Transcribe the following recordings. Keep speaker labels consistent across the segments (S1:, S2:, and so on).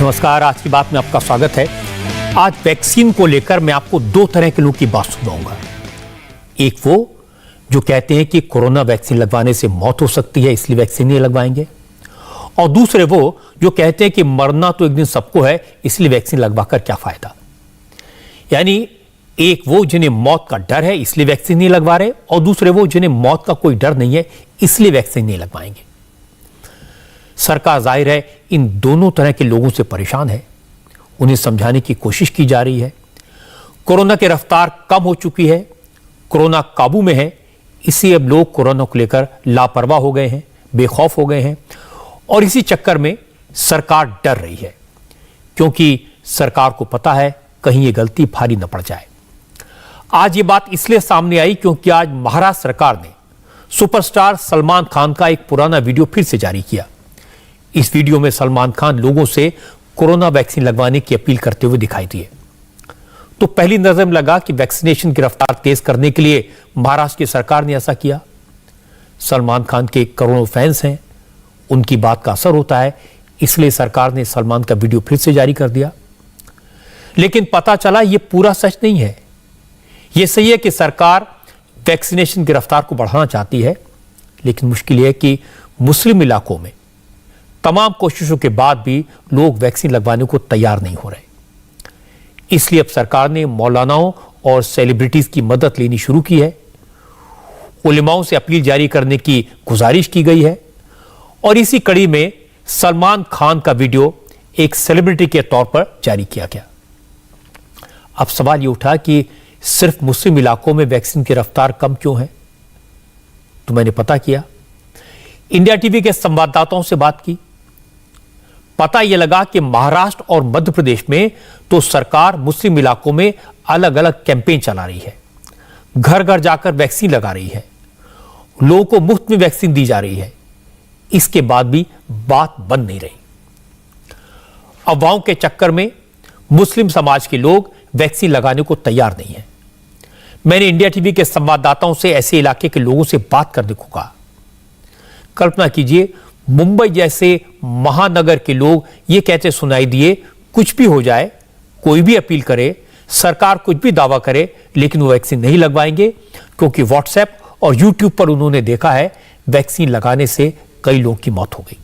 S1: नमस्कार, आज की बात में आपका स्वागत है। आज वैक्सीन को लेकर मैं आपको दो तरह के लोगों की बात सुनाऊंगा। एक वो जो कहते हैं कि कोरोना वैक्सीन लगवाने से मौत हो सकती है इसलिए वैक्सीन नहीं लगवाएंगे, और दूसरे वो जो कहते हैं कि मरना तो एक दिन सबको है इसलिए वैक्सीन लगवाकर क्या फायदा। यानी एक वो जिन्हें मौत का डर है इसलिए वैक्सीन नहीं लगवा रहे, और दूसरे वो जिन्हें मौत का कोई डर नहीं है इसलिए वैक्सीन नहीं लगवाएंगे। सरकार जाहिर है इन दोनों तरह के लोगों से परेशान है, उन्हें समझाने की कोशिश की जा रही है। कोरोना की रफ्तार कम हो चुकी है, कोरोना काबू में है, इसलिए अब लोग कोरोना को लेकर लापरवाह हो गए हैं, बेखौफ हो गए हैं, और इसी चक्कर में सरकार डर रही है क्योंकि सरकार को पता है कहीं ये गलती भारी न पड़ जाए। आज ये बात इसलिए सामने आई क्योंकि आज महाराष्ट्र सरकार ने सुपरस्टार सलमान खान का एक पुराना वीडियो फिर से जारी किया। इस वीडियो में सलमान खान लोगों से कोरोना वैक्सीन लगवाने की अपील करते हुए दिखाई दिए। तो पहली नजर में लगा कि वैक्सीनेशन की रफ्तार तेज करने के लिए महाराष्ट्र की सरकार ने ऐसा किया। सलमान खान के करोड़ों फैंस हैं, उनकी बात का असर होता है, इसलिए सरकार ने सलमान का वीडियो फिर से जारी कर दिया। लेकिन पता चला यह पूरा सच नहीं है। यह सही है कि सरकार वैक्सीनेशन की रफ्तार को बढ़ाना चाहती है, लेकिन मुश्किल यह है कि मुस्लिम इलाकों में तमाम कोशिशों के बाद भी लोग वैक्सीन लगवाने को तैयार नहीं हो रहे। इसलिए अब सरकार ने मौलानाओं और सेलिब्रिटीज की मदद लेनी शुरू की है। उलेमाओं से अपील जारी करने की गुजारिश की गई है, और इसी कड़ी में सलमान खान का वीडियो एक सेलिब्रिटी के तौर पर जारी किया गया। अब सवाल यह उठा कि सिर्फ मुस्लिम इलाकों में वैक्सीन की रफ्तार कम क्यों है। तो मैंने पता किया, इंडिया टीवी के संवाददाताओं से बात की। पता यह लगा कि महाराष्ट्र और मध्य प्रदेश में तो सरकार मुस्लिम इलाकों में अलग अलग कैंपेन चला रही है, घर घर जाकर वैक्सीन लगा रही है, लोगों को मुफ्त में वैक्सीन दी जा रही है। इसके बाद भी बात बन नहीं रही। अफवाहों के चक्कर में मुस्लिम समाज के लोग वैक्सीन लगाने को तैयार नहीं है। मैंने इंडिया टीवी के संवाददाताओं से ऐसे इलाके के लोगों से बात करने को कहा। कल्पना कीजिए, मुंबई जैसे महानगर के लोग ये कहते सुनाई दिए, कुछ भी हो जाए, कोई भी अपील करे, सरकार कुछ भी दावा करे, लेकिन वो वैक्सीन नहीं लगवाएंगे क्योंकि व्हाट्सएप और यूट्यूब पर उन्होंने देखा है वैक्सीन लगाने से कई लोगों की मौत हो गई।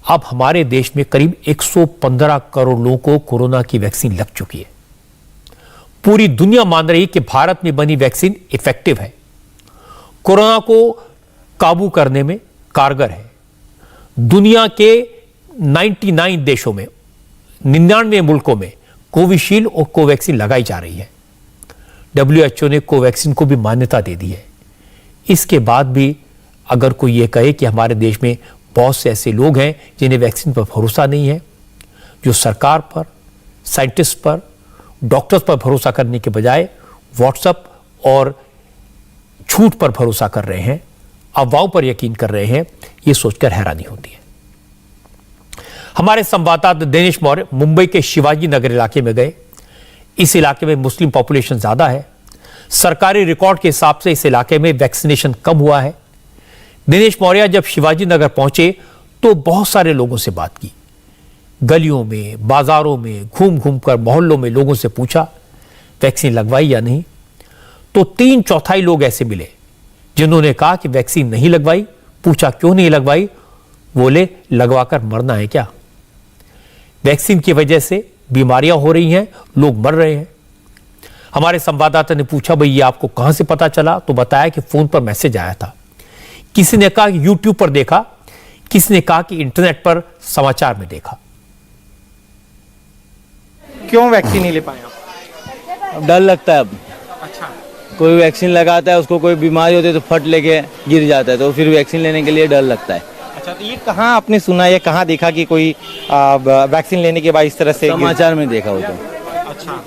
S1: अब हमारे देश में करीब 115 करोड़ लोगों को कोरोना की वैक्सीन लग चुकी है। पूरी दुनिया मान रही है कि भारत में बनी वैक्सीन इफेक्टिव है, कोरोना को काबू करने में कारगर है। दुनिया के 99 देशों में, 99 मुल्कों में कोविशील्ड और कोवैक्सीन लगाई जा रही है। WHO ने कोवैक्सीन को भी मान्यता दे दी है। इसके बाद भी अगर कोई यह कहे कि हमारे देश में बहुत से ऐसे लोग हैं जिन्हें वैक्सीन पर भरोसा नहीं है, जो सरकार पर, साइंटिस्ट पर, डॉक्टर्स पर भरोसा करने के बजाय व्हाट्सएप और झूठ पर भरोसा कर रहे हैं, अफवाहों पर यकीन कर रहे हैं, यह सोचकर हैरानी होती है। हमारे संवाददाता दिनेश मौर्य मुंबई के शिवाजी नगर इलाके में गए। इस इलाके में मुस्लिम पॉपुलेशन ज्यादा है। सरकारी रिकॉर्ड के हिसाब से इस इलाके में वैक्सीनेशन कम हुआ है। दिनेश मौर्य जब शिवाजी नगर पहुंचे तो बहुत सारे लोगों से बात की। गलियों में, बाजारों में घूम घूम कर मोहल्लों में लोगों से पूछा वैक्सीन लगवाई या नहीं। तो 3/4 लोग ऐसे मिले जिन्होंने कहा कि वैक्सीन नहीं लगवाई। पूछा क्यों नहीं लगवाई, बोले लगवाकर मरना है क्या। वैक्सीन की वजह से बीमारियां हो रही हैं, लोग मर रहे हैं। हमारे संवाददाता ने पूछा भाई ये आपको कहां से पता चला, तो बताया कि फोन पर मैसेज आया था। किसी ने कहा कि यूट्यूब पर देखा, किसी ने कहा कि इंटरनेट पर समाचार में देखा।
S2: क्यों वैक्सीन नहीं ले पाए आप?
S3: डर लगता है अब।
S2: अच्छा,
S3: कोई वैक्सीन लगाता है, उसको कोई बीमारी होती है तो फट लेके गिर जाता है, तो फिर वैक्सीन लेने के लिए डर लगता है।
S2: अच्छा, तो ये कहाँ आपने सुना, ये कहाँ देखा कि कोई वैक्सीन लेने के बाद इस तरह से?
S3: समाचार में देखा हो तो।
S2: अच्छा,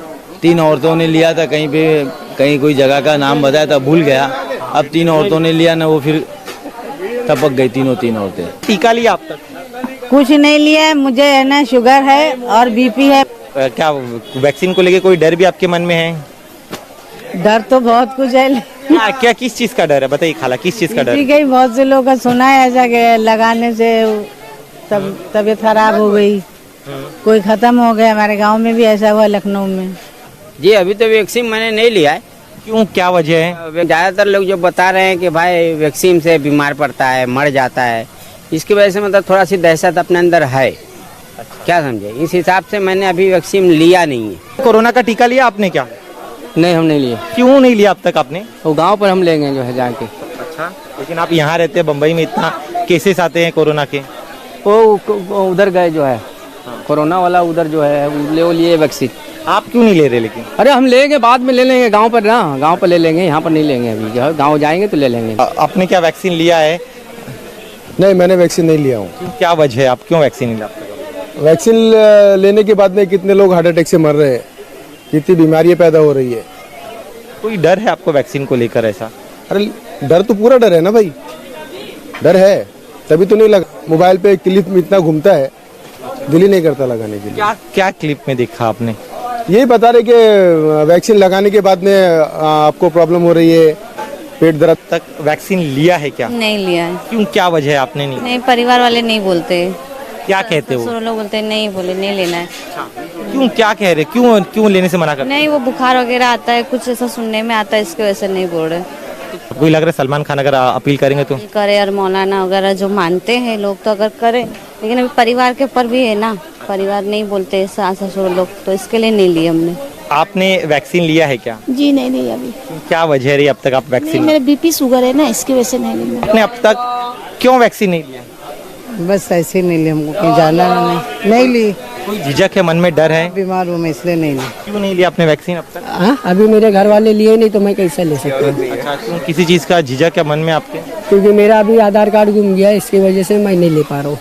S3: 3 औरतों ने लिया था कहीं पे, कहीं कोई जगह का नाम बताया था, भूल गया। अब 3 औरतों ने लिया ना, वो फिर टपक गई तीन औरतें।
S2: टीका लिया आप तक?
S4: कुछ नहीं लिया है, मुझे है ना शुगर है और बीपी है।
S2: क्या वैक्सीन को लेके कोई डर भी आपके मन में है?
S4: डर तो बहुत कुछ है।
S2: क्या किस चीज का डर है, बताइए खाला, किस चीज का डर?
S4: बहुत से लोग का सुना है ऐसा कि लगाने से तबीयत खराब हो गई, कोई खत्म हो गया। हमारे गांव में भी ऐसा हुआ, लखनऊ में।
S5: जी अभी तो वैक्सीन मैंने नहीं लिया है।
S2: क्यों, क्या वजह है?
S5: ज़्यादातर लोग जो बता रहे हैं कि भाई वैक्सीन से बीमार पड़ता है, मर जाता है, इसकी वजह से मतलब थोड़ा सी दहशत अपने अंदर है। क्या समझे, इस हिसाब से मैंने अभी वैक्सीन लिया नहीं है।
S2: कोरोना का टीका लिया आपने क्या?
S5: नहीं, हम नहीं लिए।
S2: क्यों नहीं लिया अब तक आपने?
S5: वो गांव पर हम लेंगे जो है जाके।
S2: अच्छा, लेकिन आप यहाँ रहते हैं, बम्बई में इतना केसेस आते हैं कोरोना के।
S5: वो उधर गए जो है कोरोना वाला, उधर जो है वो लिए वैक्सीन।
S2: आप क्यों नहीं ले रहे लेकिन?
S5: अरे हम लेंगे, बाद में ले लेंगे, गांव पर ना, गांव पर ले लेंगे, यहाँ पर नहीं लेंगे। अभी जो है गाँव जाएंगे तो ले लेंगे।
S2: आपने क्या वैक्सीन लिया है?
S6: नहीं, मैंने वैक्सीन नहीं लिया हूँ।
S2: क्या वजह है, आप क्यों वैक्सीन नहीं लाते?
S6: वैक्सीन लेने के बाद में कितने लोग हार्ट अटैक से मर रहे हैं, कितनी बीमारियां पैदा हो रही है।
S2: कोई डर है आपको वैक्सीन को लेकर ऐसा?
S6: अरे डर तो पूरा डर है ना भाई, डर है तभी तो नहीं लगा। मोबाइल पे क्लिप में इतना घूमता है, दिल ही नहीं करता लगाने के लिए।
S2: क्या क्या क्लिप में देखा आपने?
S6: यही बता रहे कि वैक्सीन लगाने के बाद में आपको प्रॉब्लम हो रही है, पेट दर्द।
S2: तक वैक्सीन लिया है क्या?
S4: नहीं लिया है।
S2: क्यों, क्या वजह है आपने नहीं?
S4: नहीं, परिवार वाले नहीं बोलते।
S2: क्या कहते हो?
S4: लोग बोलते नहीं, बोले नहीं लेना है।
S2: क्यों, क्या कह रहे, क्यों लेने से मना कर?
S4: नहीं, वो बुखार वगैरह आता है, कुछ ऐसा सुनने में आता है, इसकी वजह से नहीं बोल रहे।
S2: कोई लग रहा है सलमान खान अगर अपील करेंगे तो
S4: करे, और मौलाना वगैरह जो मानते हैं लोग तो अगर करे, लेकिन अभी परिवार के ऊपर भी है ना, परिवार नहीं बोलते, सास ससुर लोग, तो इसके लिए नहीं लिए हमने।
S2: आपने वैक्सीन लिया है क्या?
S7: जी नहीं नहीं, अभी
S2: क्या वजह रही अब तक आप वैक्सीन?
S7: मेरे बीपी शुगर है ना, इसकी वजह से नहीं ली मैंने।
S2: आपने अब तक क्यों वैक्सीन नहीं लिया?
S8: बस ऐसे ही नहीं ली, हमको कहीं जाना नहीं ली।
S2: कोई झिझक है, मन में डर है?
S8: बीमार हूँ मैं, इसलिए नहीं ली।
S2: क्यों नहीं लिया आपने वैक्सीन अब तक?
S8: हाँ, अभी मेरे घर वाले लिए नहीं तो मैं कैसे ले सकता हूँ?
S2: अच्छा, क्यों, किसी चीज का झिझक है मन में आपके?
S8: क्योंकि मेरा अभी आधार कार्ड गुम गया, इसकी वजह से मैं नहीं ले पा रहा हूँ।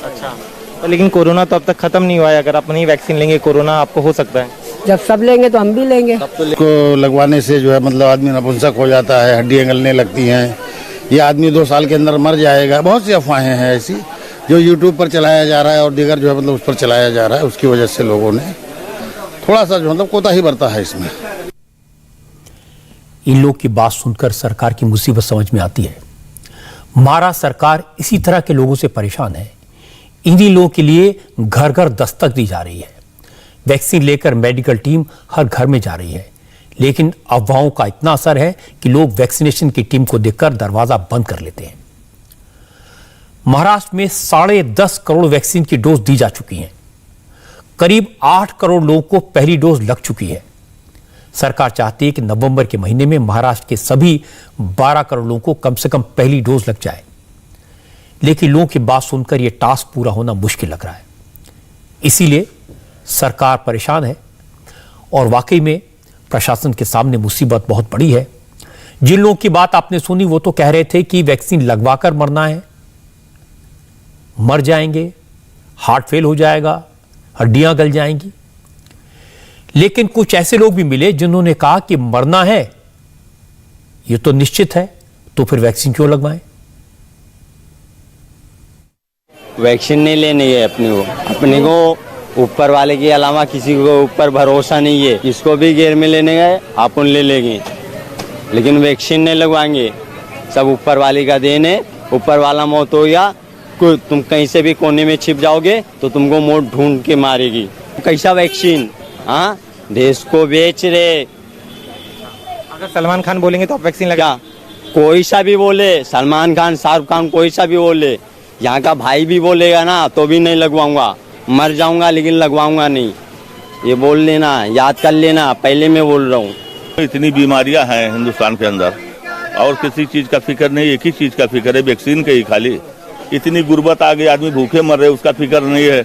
S2: अच्छा, तो लेकिन कोरोना तो अब तक खत्म नहीं हुआ है, अगर आप नहीं वैक्सीन लेंगे कोरोना आपको हो सकता है।
S8: जब सब लेंगे तो हम भी लेंगे।
S9: को लगवाने से जो है मतलब आदमी नपुंसक हो जाता है, हड्डियां गलने लगती हैं, ये आदमी 2 साल के अंदर मर जाएगा। बहुत सी अफवाहें हैं ऐसी जो यूट्यूब पर चलाया जा रहा है और दीगर जो है मतलब उस पर चलाया जा रहा है, उसकी वजह से लोगों ने थोड़ा सा जो मतलब कोताही बरता है इसमें।
S1: इन लोग की बात सुनकर सरकार की मुसीबत समझ में आती है। महाराष्ट्र सरकार इसी तरह के लोगों से परेशान है। इन्हीं लोगों के लिए घर घर दस्तक दी जा रही है। वैक्सीन लेकर मेडिकल टीम हर घर में जा रही है, लेकिन अफवाहों का इतना असर है कि लोग वैक्सीनेशन की टीम को देखकर दरवाजा बंद कर लेते हैं। महाराष्ट्र में 10.5 करोड़ वैक्सीन की डोज दी जा चुकी हैं। करीब 8 करोड़ लोगों को पहली डोज लग चुकी है। सरकार चाहती है कि नवंबर के महीने में महाराष्ट्र के सभी 12 करोड़ लोगों को कम से कम पहली डोज लग जाए, लेकिन लोगों की बात सुनकर यह टास्क पूरा होना मुश्किल लग रहा है। इसीलिए सरकार परेशान है और वाकई में प्रशासन के सामने मुसीबत बहुत बड़ी है। जिन लोगों की बात आपने सुनी वो तो कह रहे थे कि वैक्सीन लगवाकर मरना है, मर जाएंगे, हार्ट फेल हो जाएगा, हड्डियां गल जाएंगी। लेकिन कुछ ऐसे लोग भी मिले जिन्होंने कहा कि मरना है ये तो निश्चित है, तो फिर वैक्सीन क्यों लगवाएं?
S5: वैक्सीन नहीं लेनी है अपने को ऊपर वाले के अलावा किसी को ऊपर भरोसा नहीं है। इसको भी घेर में लेने गए अपन ले लेंगे, लेकिन वैक्सीन नहीं लगवाएंगे। सब ऊपर वाले का देन है। ऊपर वाला मौत हो गया, तुम कहीं से भी कोने में छिप जाओगे तो तुमको मौत ढूंढ के मारेगी। कैसा वैक्सीन? हाँ, देश को बेच रहे।
S2: अगर सलमान खान बोलेंगे तो आप वैक्सीन लगा?
S5: कोई सा भी बोले, सलमान खान, शाहरुख खान, कोई सा भी बोले, यहाँ का भाई भी बोलेगा ना तो भी नहीं लगवाऊंगा। मर जाऊंगा लेकिन लगवाऊंगा नहीं। ये बोल लेना, याद कर लेना, पहले मैं बोल रहा हूँ।
S10: इतनी बीमारियां हैं हिंदुस्तान के अंदर और किसी चीज का फिक्र नहीं, एक ही चीज का फिक्र है, वैक्सीन के ही खाली। इतनी गुर्बत आ गई, आदमी भूखे मर रहे, उसका फिक्र नहीं है,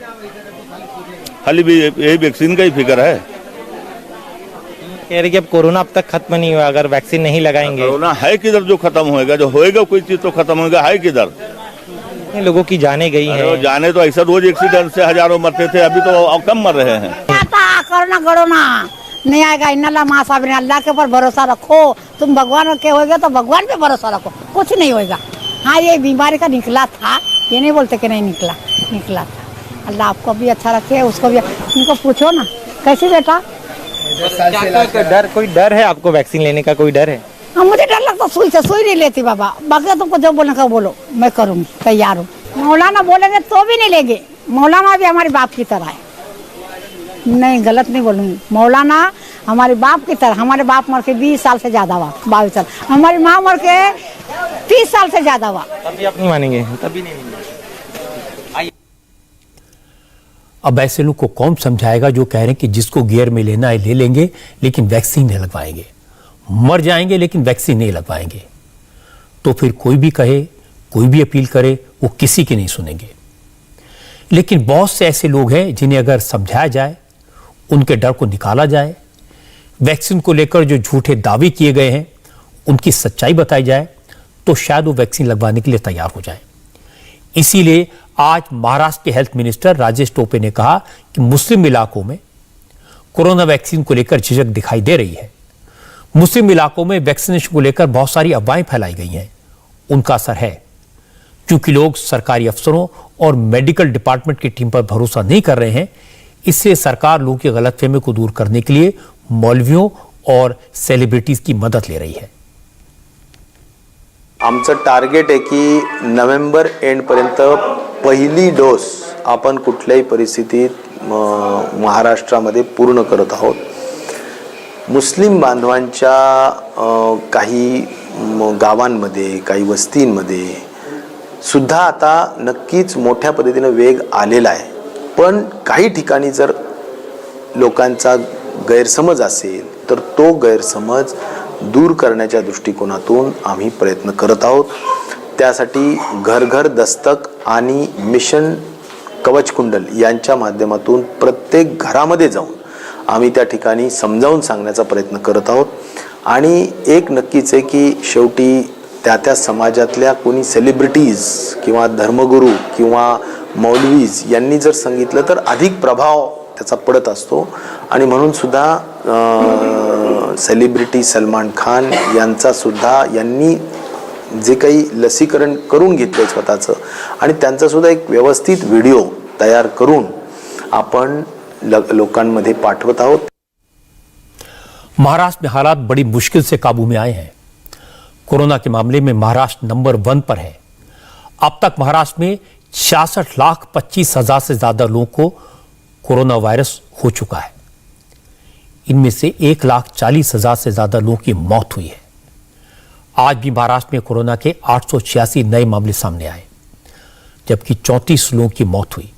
S10: खाली भी यही वैक्सीन का ही फिक्र है।
S2: कह रहे कि अब कोरोना अब तक खत्म नहीं हुआ, अगर वैक्सीन नहीं लगाएंगे।
S10: कोरोना है किधर जो खत्म होएगा? जो होएगा कोई चीज तो खत्म होएगा, है किधर?
S2: लोगों की जाने गई हैं।
S10: जाने तो ऐसा रोज एक्सीडेंट से हजारों मरते थे, अभी तो कम मर रहे हैं।
S7: कोरोना कोरोना नहीं आएगा। इन्नल्लाह माँ साबिर, अल्लाह के ऊपर भरोसा रखो। तुम भगवान के होगे तो भगवान पे भरोसा रखो, कुछ नहीं होएगा। हाँ, ये बीमारी का निकला था, ये नहीं बोलते कि नहीं निकला था। अल्लाह आपको भी अच्छा रखे, उसको भी। उनको पूछो ना कैसे बेटा।
S2: डर, कोई डर है आपको वैक्सीन लेने का? कोई डर है?
S7: हाँ, मुझे डर लगता सुई से। सुई नहीं लेती बाबा, बाकी तुमको जो बोलने का बोलो, मैं करूँगी, तैयार हूँ। मौलाना बोलेंगे तो भी नहीं लेंगे। मौलाना भी हमारे बाप की तरह है। नहीं, गलत नहीं बोलूँगी। मौलाना हमारे बाप की तरह। हमारे बाप मर के 20 साल से ज्यादा हुआ, 22 साल। हमारी माँ मर के 30 साल से ज्यादा हुआ।
S2: तभी आप नहीं मानेंगे, तभी नहीं।
S1: अब ऐसे लोग को कौन समझाएगा जो कह रहे हैं कि जिसको गियर में लेना है ले लेंगे लेकिन वैक्सीन नहीं लगवाएंगे, मर जाएंगे लेकिन वैक्सीन नहीं लगवाएंगे। तो फिर कोई भी कहे, कोई भी अपील करे, वो किसी की नहीं सुनेंगे। लेकिन बहुत से ऐसे लोग हैं जिन्हें अगर समझाया जाए, उनके डर को निकाला जाए, वैक्सीन को लेकर जो झूठे दावे किए गए हैं उनकी सच्चाई बताई जाए, तो शायद वो वैक्सीन लगवाने के लिए तैयार हो जाए। इसीलिए आज महाराष्ट्र के हेल्थ मिनिस्टर राजेश टोपे ने कहा कि मुस्लिम इलाकों में कोरोना वैक्सीन को लेकर झिझक दिखाई दे रही है। मुस्लिम इलाकों में वैक्सीनेशन को लेकर बहुत सारी अफवाहें फैलाई गई हैं। उनका असर है, क्योंकि लोग सरकारी अफसरों और मेडिकल डिपार्टमेंट की टीम पर भरोसा नहीं कर रहे हैं। इससे सरकार लोगों की गलतफहमी को दूर करने के लिए मौलवियों और सेलिब्रिटीज की मदद ले रही है।
S11: आमचं टार्गेट आहे की नोव्हेंबर एंडपर्यंत पहिली डोस आपण कुठल्याही परिस्थितीत महाराष्ट्रामध्ये पूर्ण करत आहोत। मुस्लिम बांधवांच्या काही गावांमध्ये, काही वस्तींमध्ये सुद्धा आता नक्कीच मोठ्या पद्धतीने वेग आलेला आहे। पण काही ठिकाणी जर लोकांचा गैरसमज असेल तर तो गैरसमज दूर करण्याच्या दृष्टिकोनातून आम्ही प्रयत्न करत आहोत। त्यासाठी घर घर दस्तक आणि मिशन कवच कुंडल यांच्या माध्यमातून प्रत्येक घरामध्ये जाऊन आम्ही त्या ठिकाणी समजावून सांगण्याचा प्रयत्न करत आहोत। आणि एक नक्कीच आहे की शेवटी त्या समाजातल्या कोणी सेलिब्रिटीज किंवा धर्मगुरू किंवा मौलवीज यांनी जर सांगितलं तर अधिक प्रभाव त्याचा पडत असतो। आणि म्हणून सुद्धा सेलिब्रिटी सलमान खान यांचा सुद्धा यांनी जे काही लसीकरण करून घेतले स्वतःचं आणि त्यांचा सुद्धा एक व्यवस्थित व्हिडिओ तयार करून आपण लोकांमध्ये पाठवत आहोत।
S1: महाराष्ट्र में हालात बड़ी मुश्किल से काबू में आए हैं। कोरोना के मामले में महाराष्ट्र नंबर 1 पर है। अब तक महाराष्ट्र में 66,25,000 से ज्यादा लोगों को कोरोना वायरस हो चुका है। इनमें से 1,40,000 से ज्यादा लोगों की मौत हुई है। आज भी महाराष्ट्र में कोरोना के 886 नए मामले सामने आए, जबकि 34 लोगों की मौत हुई।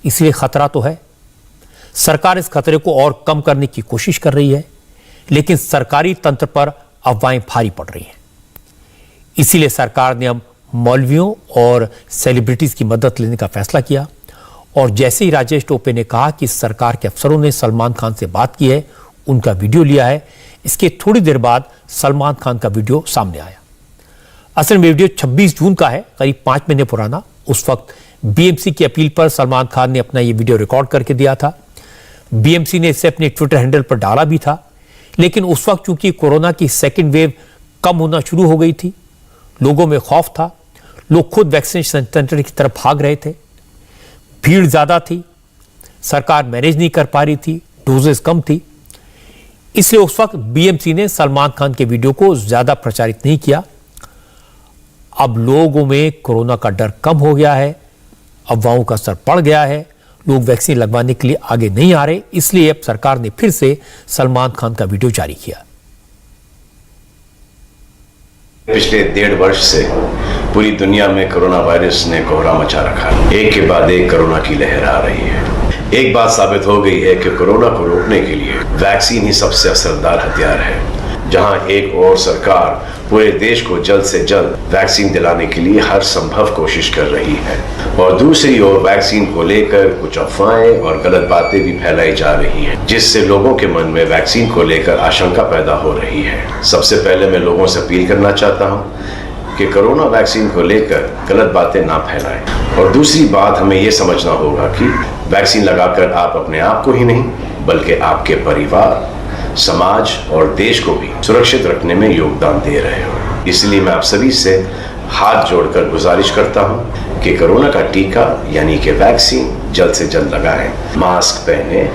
S1: इसलिए खतरा तो है। सरकार इस खतरे को और कम करने की कोशिश कर रही है, लेकिन सरकारी तंत्र पर अफवाहें भारी पड़ रही हैं। इसीलिए सरकार ने अब मौलवियों और सेलिब्रिटीज की मदद लेने का फैसला किया। और जैसे ही राजेश टोपे ने कहा कि सरकार के अफसरों ने सलमान खान से बात की है, उनका वीडियो लिया है, इसके थोड़ी देर बाद सलमान खान का वीडियो सामने आया। असल में वीडियो 26 जून का है, करीब 5 महीने पुराना। उस वक्त बीएमसी की अपील पर सलमान खान ने अपना ये वीडियो रिकॉर्ड करके दिया था। बीएमसी ने इसे अपने ट्विटर हैंडल पर डाला भी था, लेकिन उस वक्त चूंकि कोरोना की सेकेंड वेव कम होना शुरू हो गई थी, लोगों में खौफ था, लोग खुद वैक्सीनेशन सेंटर की तरफ भाग रहे थे, भीड़ ज्यादा थी, सरकार मैनेज नहीं कर पा रही थी, डोजेस कम थी। इसलिए उस वक्त बीएमसी ने सलमान खान के वीडियो को ज्यादा प्रचारित नहीं किया। अब लोगों में कोरोना का डर कम हो गया है, अफवाहों का असर पड़ गया है, लोग वैक्सीन लगवाने के लिए आगे नहीं आ रहे। इसलिए अब सरकार ने फिर से सलमान खान का वीडियो जारी किया।
S12: पिछले 1.5 वर्ष से पूरी दुनिया में कोरोना वायरस ने कोहरा मचा रखा है। एक के बाद एक कोरोना की लहर आ रही है। एक बात साबित हो गई है कि कोरोना को रोकने के लिए वैक्सीन ही सबसे असरदार हथियार है। जहां एक और सरकार पूरे देश को जल्द से जल्द वैक्सीन दिलाने के लिए हर संभव कोशिश कर रही है, और दूसरी ओर वैक्सीन को लेकर कुछ अफवाहें और गलत बातें भी फैलाई जा रही हैं, जिससे लोगों के मन में वैक्सीन को लेकर आशंका पैदा हो रही है। सबसे पहले मैं लोगों से अपील करना चाहता हूं कि कोरोना वैक्सीन को लेकर गलत बातें ना फैलाएं। और दूसरी बात, हमें ये समझना होगा कि वैक्सीन लगाकर आप अपने आप को ही नहीं बल्कि आपके परिवार, समाज और देश को भी सुरक्षित रखने में योगदान दे रहे हो। इसलिए मैं आप सभी से हाथ जोड़कर गुजारिश करता हूं कि कोरोना का टीका यानी कि वैक्सीन जल्द से जल्द लगाएं, मास्क पहने,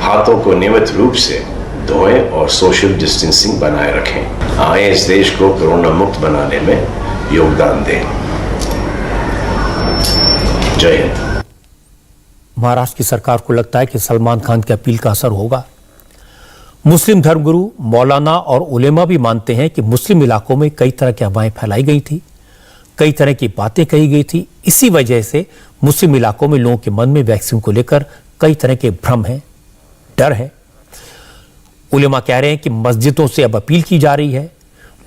S12: हाथों को नियमित रूप से धोएं और सोशल डिस्टेंसिंग बनाए रखें। आए इस देश को कोरोना मुक्त बनाने में योगदान दें। जय हिंद।
S1: महाराष्ट्र की सरकार को लगता है कि सलमान खान की अपील का असर होगा। मुस्लिम धर्मगुरु मौलाना और उलेमा भी मानते हैं कि मुस्लिम इलाकों में कई तरह की अफवाहें फैलाई गई थी, कई तरह की बातें कही गई थी। इसी वजह से मुस्लिम इलाकों में लोगों के मन में वैक्सीन को लेकर कई तरह के भ्रम है, डर है। उलेमा कह रहे हैं कि मस्जिदों से अब अपील की जा रही है,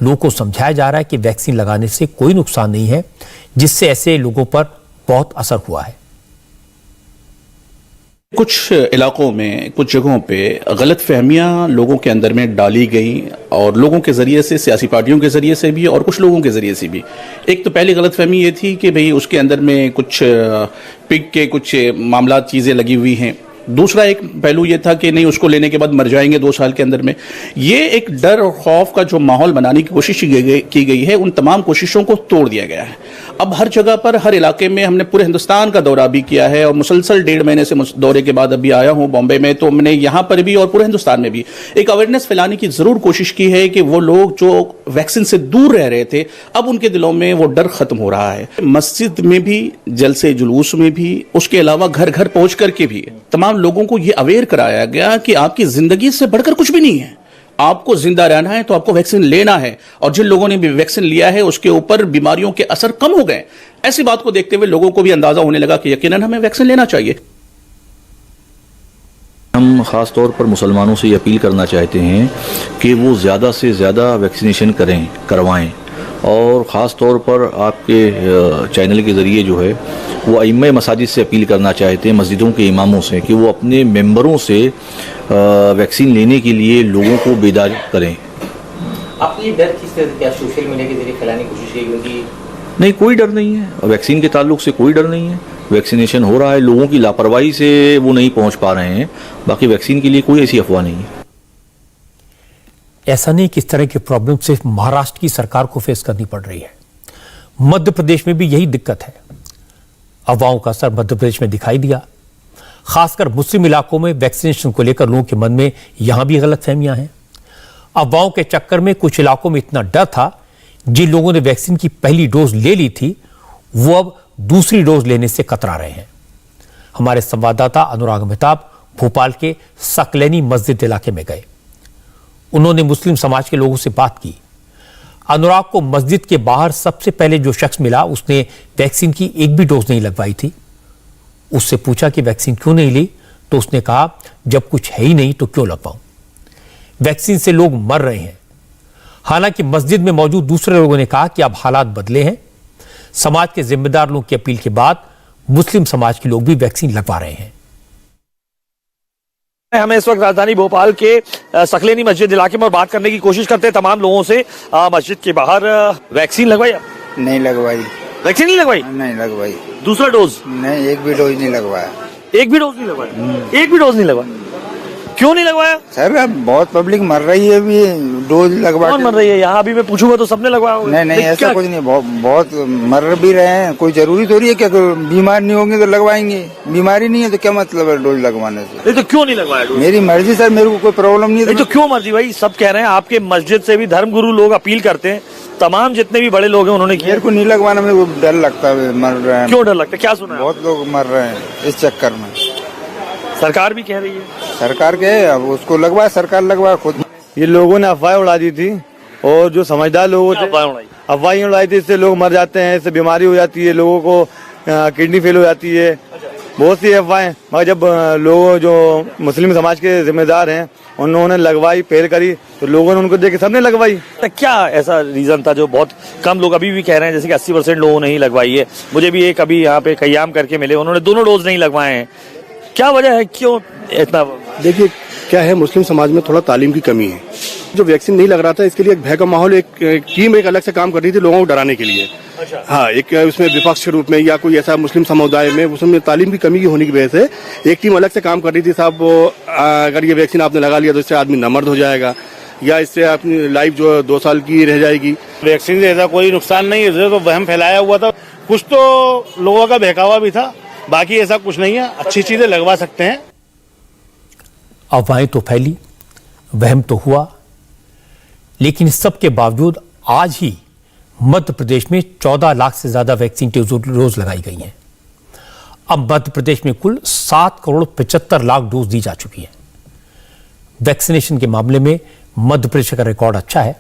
S1: लोगों को समझाया जा रहा है कि वैक्सीन लगाने से कोई नुकसान नहीं है, जिससे ऐसे लोगों पर बहुत असर हुआ है।
S13: कुछ इलाकों में, कुछ जगहों पे गलत फहमियां लोगों के अंदर में डाली गई, और लोगों के जरिए से, सियासी पार्टियों के जरिए से भी और कुछ लोगों के जरिए से भी। एक तो पहली गलत फहमी ये थी कि भाई उसके अंदर में कुछ पिग के कुछ मामला चीज़ें लगी हुई हैं। दूसरा एक पहलू ये था कि नहीं, उसको लेने के बाद मर जाएंगे 2 साल के अंदर में। ये एक डर और खौफ का जो माहौल बनाने की कोशिश की गई है, उन तमाम कोशिशों को तोड़ दिया गया है। अब हर जगह पर, हर इलाके में हमने पूरे हिंदुस्तान का दौरा भी किया है, और मुसलसल 1.5 महीने से दौरे के बाद अभी आया हूं बॉम्बे में, तो हमने यहाँ पर भी और पूरे हिंदुस्तान में भी एक अवेयरनेस फैलाने की जरूर कोशिश की है कि वो लोग जो वैक्सीन से दूर रह रहे थे, अब उनके दिलों में वो डर खत्म हो रहा है। मस्जिद में भी, जलसे जुलूस में भी, उसके अलावा घर घर पहुंच करके भी तमाम लोगों को ये अवेयर कराया गया कि आपकी जिंदगी से बढ़कर कुछ भी नहीं है। आपको जिंदा रहना है तो आपको वैक्सीन लेना है, और जिन लोगों ने भी वैक्सीन लिया है उसके ऊपर बीमारियों के असर कम हो गए। ऐसी बात को देखते हुए लोगों को भी अंदाजा होने लगा कि यकीनन हमें वैक्सीन लेना चाहिए।
S14: हम ख़ास तौर पर मुसलमानों से ये अपील करना चाहते हैं कि वो ज़्यादा से ज़्यादा वैक्सीनेशन करवाएं, और ख़ास तौर पर आपके चैनल के ज़रिए जो है वो अइम्मा मसाजिद से अपील करना चाहते हैं, मस्जिदों के इमामों से, कि वो अपने मेंबरों से वैक्सीन लेने के लिए लोगों को बेदार करें।
S15: आपने ये डर किस तरह क्या सोशल मीडिया के जरिए फैलाने की कोशिश की? क्योंकि
S14: नहीं, कोई डर नहीं है, वैक्सीन के ताल्लुक से कोई डर नहीं है। वैक्सीनेशन हो रहा है, लोगों की लापरवाही से वो नहीं पहुंच पा रहे हैं, बाकी वैक्सीन के लिए कोई ऐसी अफवाह नहीं है।
S1: ऐसा नहीं कि इस तरह की प्रॉब्लम सिर्फ महाराष्ट्र की सरकार को फेस करनी पड़ रही है, मध्य प्रदेश में भी यही दिक्कत है। अफवाहों का असर मध्य प्रदेश में दिखाई दिया, खासकर मुस्लिम इलाकों में वैक्सीनेशन को लेकर लोगों के मन में यहां भी गलतफहमियां हैं। अफवाहों के चक्कर में कुछ इलाकों में इतना डर था, जिन लोगों ने वैक्सीन की पहली डोज ले ली थी वो अब दूसरी डोज लेने से कतरा रहे हैं। हमारे संवाददाता अनुराग मेहताब भोपाल के सकलैनी मस्जिद इलाके में गए, उन्होंने मुस्लिम समाज के लोगों से बात की। अनुराग को मस्जिद के बाहर सबसे पहले जो शख्स मिला, उसने वैक्सीन की एक भी डोज नहीं लगवाई थी। उससे पूछा कि वैक्सीन क्यों नहीं ली, तो उसने कहा जब कुछ है ही नहीं तो क्यों लगवाऊं, वैक्सीन से लोग मर रहे हैं। हालांकि मस्जिद में मौजूद दूसरे लोगों ने कहा कि अब हालात बदले हैं, समाज के जिम्मेदार लोगों की अपील के बाद मुस्लिम समाज के लोग भी वैक्सीन लगवा रहे हैं।
S16: हमें इस वक्त राजधानी भोपाल के सकलेनी मस्जिद इलाके में बात करने की कोशिश करते हैं तमाम लोगों से। मस्जिद के बाहर वैक्सीन लगवाई?
S17: नहीं लगवाई।
S16: वैक्सीन नहीं लगवाई?
S17: नहीं लगवाई।
S16: दूसरा डोज?
S17: नहीं, एक भी डोज नहीं लगवाया।
S16: एक भी डोज नहीं लगवाया? एक भी डोज नहीं लगवाया? क्यों नहीं लगवाया?
S17: सर बहुत पब्लिक मर रही है अभी, डोज लगवा।
S16: कौन मर रही है? यहाँ अभी मैं पूछूंगा तो सबने लगवाया।
S17: नहीं, ऐसा कुछ नहीं, बहुत मर भी रहे हैं। कोई जरूरी थोड़ी है क्या बीमार नहीं होंगे तो लगवाएंगे, बीमारी नहीं है तो क्या मतलब है डोज लगवाने से?
S16: तो क्यों नहीं लगवाया?
S17: मेरी मर्जी सर, मेरे को कोई प्रॉब्लम नहीं है।
S16: तो क्यों मर्जी भाई? सब कह रहे हैं, आपके मस्जिद से भी धर्मगुरु लोग अपील करते हैं, तमाम जितने भी बड़े लोग हैं उन्होंने किया।
S17: मेरे को नहीं लगवाना, मेरे को डर लगता है, मर रहे हैं।
S16: क्यों डर लगता है? क्या सुना?
S17: बहुत लोग मर रहे हैं इस चक्कर में।
S16: सरकार भी कह रही है।
S17: सरकार के अब उसको लगवाए, सरकार लगवाए खुद।
S3: ये लोगों ने अफवाह उड़ा दी थी, और जो समझदार लोग थे अफवाह उड़ाई थी, इससे लोग मर जाते हैं, इससे बीमारी हो जाती है, लोगों को किडनी फेल हो जाती है, बहुत सी अफवाहें। मगर जब लोग जो मुस्लिम समाज के जिम्मेदार हैं उन्होंने लगवाई, पहल करी, तो लोगों ने उनको देख के सबने लगवाई।
S16: क्या ऐसा रीजन था जो बहुत कम लोग अभी भी कह रहे हैं, जैसे कि 80% लोगों ने ही लगवाई है? मुझे भी एक अभी यहाँ पे कयाम करके मिले, उन्होंने दोनों डोज नहीं लगवाए हैं। क्या वजह है, क्यों इतना?
S6: देखिए क्या है, मुस्लिम समाज में थोड़ा तालीम की कमी है। जो वैक्सीन नहीं लग रहा था, इसके लिए एक भय का माहौल, एक टीम एक अलग से काम कर रही थी लोगों को डराने के लिए।
S16: अच्छा।
S6: हाँ, एक उसमें विपक्ष के रूप में या कोई ऐसा मुस्लिम समुदाय में, उसमें तालीम की कमी होने की वजह से एक टीम अलग से काम कर रही थी। साहब अगर ये वैक्सीन आपने लगा लिया तो इससे आदमी नमर्द हो जाएगा, या इससे अपनी लाइफ जो 2 साल की रह जाएगी।
S9: वैक्सीन से ऐसा कोई नुकसान नहीं है, तो वहम फैलाया हुआ था। कुछ तो लोगों का बहकावा भी था, बाकी ऐसा कुछ नहीं है, अच्छी चीजें लगवा सकते हैं।
S1: अफवाहें तो फैली, वहम तो हुआ, लेकिन इस सब के बावजूद आज ही मध्य प्रदेश में 14 लाख से ज्यादा वैक्सीन डोज लगाई गई हैं। अब मध्य प्रदेश में कुल 7,75,00,000 डोज दी जा चुकी है। वैक्सीनेशन के मामले में मध्य प्रदेश का रिकॉर्ड अच्छा है।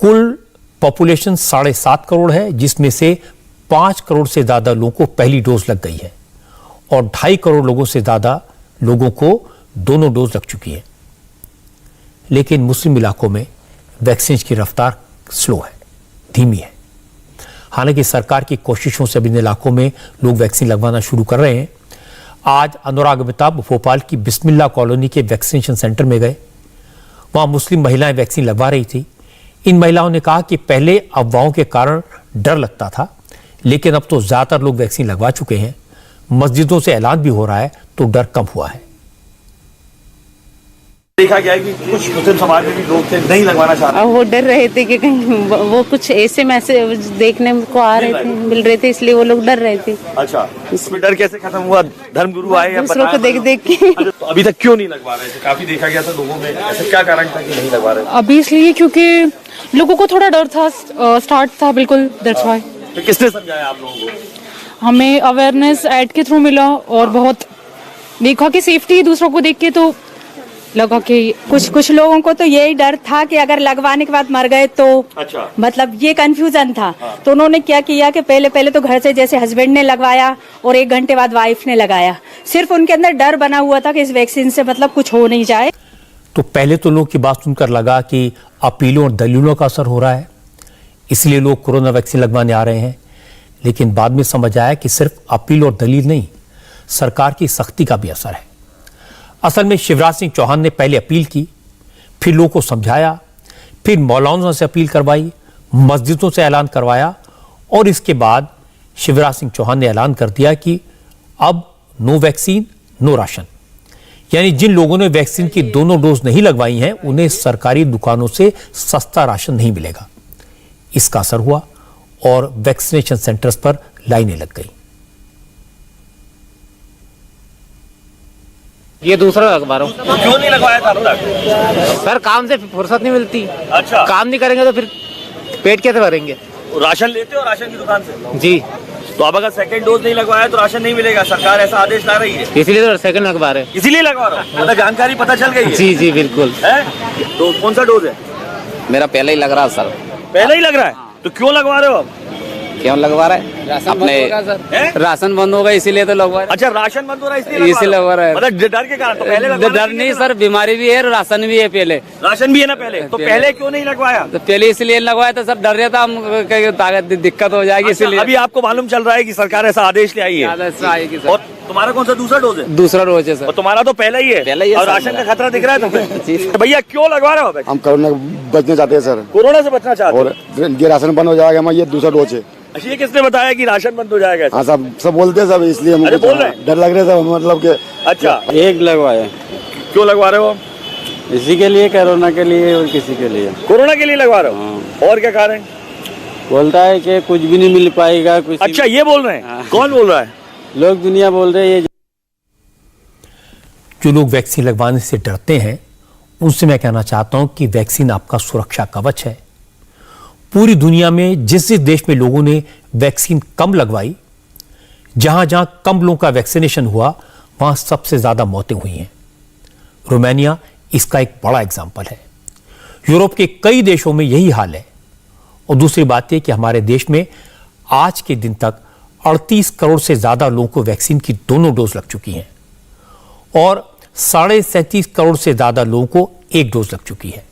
S1: कुल पॉपुलेशन 7.5 करोड़ है, जिसमें से 5 करोड़ से ज्यादा लोगों को पहली डोज लग गई है और 2.5 करोड़ लोगों से ज्यादा लोगों को दोनों डोज लग चुकी है। लेकिन मुस्लिम इलाकों में वैक्सीन की रफ्तार स्लो है, धीमी है। हालांकि सरकार की कोशिशों से इन इलाकों में लोग वैक्सीन लगवाना शुरू कर रहे हैं। आज अनुराग अमिताभ भोपाल की बिस्मिल्ला कॉलोनी के वैक्सीनेशन सेंटर में गए। वहां मुस्लिम महिलाएं वैक्सीन लगवा रही थी। इन महिलाओं ने कहा कि पहले अफवाहों के कारण डर लगता था, लेकिन अब तो ज्यादातर लोग वैक्सीन लगवा चुके हैं। मस्जिदों से ऐलान भी हो रहा है, तो डर कम हुआ है।
S16: देखा गया है कि कुछ मुस्लिम समाज में भी लोग थे नहीं लगवाना चाह रहे,
S4: वो डर रहे थे कि कहीं वो कुछ ऐसे मैसेज देखने को आ रहे थे, मिल रहे थे, इसलिए वो लोग डर रहे थे।
S16: अच्छा, इसमें डर कैसे खत्म हुआ? धर्मगुरु आए या
S4: दूसरों को देख देख के।
S16: तो अभी तक क्यों नहीं लगवा रहे थे? काफी देखा गया था लोगों में, ऐसा क्या कारण था कि नहीं लगवा रहे?
S18: अभी इसलिए क्योंकि लोगों को थोड़ा डर था, स्टार्ट था, बिल्कुल दैट्स व्हाई।
S16: तो किसने समझाया आप लोगों को?
S18: हमें अवेयरनेस ऐड के थ्रू मिला और बहुत देखा कि सेफ्टी दूसरों को देख के तो लगा कि
S19: कुछ लोगों को तो यही डर था कि अगर लगवाने के बाद मर गए तो,
S16: अच्छा,
S19: मतलब ये कंफ्यूजन था। तो उन्होंने क्या किया कि पहले तो घर से जैसे हस्बैंड ने लगवाया और 1 घंटे बाद वाइफ ने लगाया। सिर्फ उनके अंदर डर बना हुआ था कि इस वैक्सीन से मतलब कुछ हो नहीं जाए।
S1: तो पहले तो लोग की बात सुनकर लगा कि अपीलों और दलीलों का असर हो रहा है, इसलिए लोग कोरोना वैक्सीन लगवाने आ रहे हैं। लेकिन बाद में समझ आया कि सिर्फ अपील और दलील नहीं, सरकार की सख्ती का भी असर है। असल में शिवराज सिंह चौहान ने पहले अपील की, फिर लोगों को समझाया, फिर मौलानों से अपील करवाई, मस्जिदों से ऐलान करवाया और इसके बाद शिवराज सिंह चौहान ने ऐलान कर दिया कि अब नो वैक्सीन नो राशन। यानी जिन लोगों ने वैक्सीन की दोनों डोज नहीं लगवाई हैं, उन्हें सरकारी दुकानों से सस्ता राशन नहीं मिलेगा। इसका असर हुआ और वैक्सीनेशन सेंटर्स पर लाइनें लग गई।
S15: ये दूसरा लगवा रहा हूँ।
S16: क्यों नहीं लगवाया था अब तक?
S15: सर काम से फुर्सत नहीं मिलती।
S16: अच्छा,
S15: काम नहीं करेंगे तो फिर पेट कैसे भरेंगे?
S16: राशन लेते हो राशन की दुकान से?
S15: जी।
S16: तो अब अगर सेकंड डोज नहीं लगवाया तो राशन नहीं मिलेगा, सरकार ऐसा आदेश ला रही है।
S15: इसीलिए तो सेकंड लगवा रहे हैं।
S16: इसीलिए लगवा रहा हूँ, मतलब जानकारी पता चल गई है?
S15: जी जी बिल्कुल
S16: है। तो कौन सा डोज है?
S20: मेरा पहले ही लग रहा है सर।
S16: पहले ही लग रहा है? तो क्यों लगवा रहे हो अब?
S20: क्यों लगवा रहे हैं? अपने राशन बंद होगा इसीलिए तो लगवा रहे हैं।
S16: अच्छा, राशन बंद हो रहा है इसलिए
S20: लगवा रहे हैं।
S16: मतलब डर के कारण? तो पहले
S20: डर नहीं सर, बीमारी भी है, राशन भी है। पहले
S16: राशन भी है ना पहले, तो पहले क्यों नहीं लगवाया?
S20: तो पहले इसलिए लगवाया था सर, डर रहा था हम दिक्कत हो जाएगी इसलिए।
S16: अभी आपको मालूम चल रहा है कि सरकार ऐसा आदेश ले आई है? और तुम्हारा कौन सा दूसरा डोज है?
S20: दूसरा डोज है सर।
S16: और तुम्हारा तो पहला ही है?
S20: पहला ही है।
S16: और राशन का खतरा दिख रहा है तुम्हें? भैया क्यों लगवा रहे हो?
S21: हम कोरोना बचना चाहते हैं सर।
S16: कोरोना से बचना चाहते हैं?
S21: और ये राशन बंद हो जाएगा, हमारा ये दूसरा डोज है।
S16: अच्छा, ये किसने बताया कि राशन बंद हो जाएगा?
S21: हाँ सब बोलते हैं सब, इसलिए मुझे
S16: बोल रहे हैं?
S21: डर लग रहा है मतलब कि।
S16: अच्छा,
S20: एक लगवाया।
S16: क्यों लगवा रहे हो?
S20: इसी के लिए, कोरोना के लिए और किसी के लिए।
S16: कोरोना के लिए लगवा रहे हो? और क्या कारण?
S20: बोलता है कि कुछ भी नहीं मिल पाएगा कुछ।
S16: अच्छा, ये बोल रहे हैं? कौन बोल रहा है?
S20: लोग, दुनिया बोल रहे हैं।
S1: जो लोग वैक्सीन लगवाने से डरते हैं, उनसे मैं कहना चाहता हूं कि वैक्सीन आपका सुरक्षा कवच है। पूरी दुनिया में जिस जिस देश में लोगों ने वैक्सीन कम लगवाई, जहां जहां कम लोगों का वैक्सीनेशन हुआ, वहां सबसे ज्यादा मौतें हुई हैं। रोमानिया इसका एक बड़ा एग्जाम्पल है। यूरोप के कई देशों में यही हाल है। और दूसरी बात यह कि हमारे देश में आज के दिन तक 38 करोड़ से ज्यादा लोगों को वैक्सीन की दोनों डोज लग चुकी हैं और 37.5 करोड़ से ज्यादा लोगों को एक डोज लग चुकी है।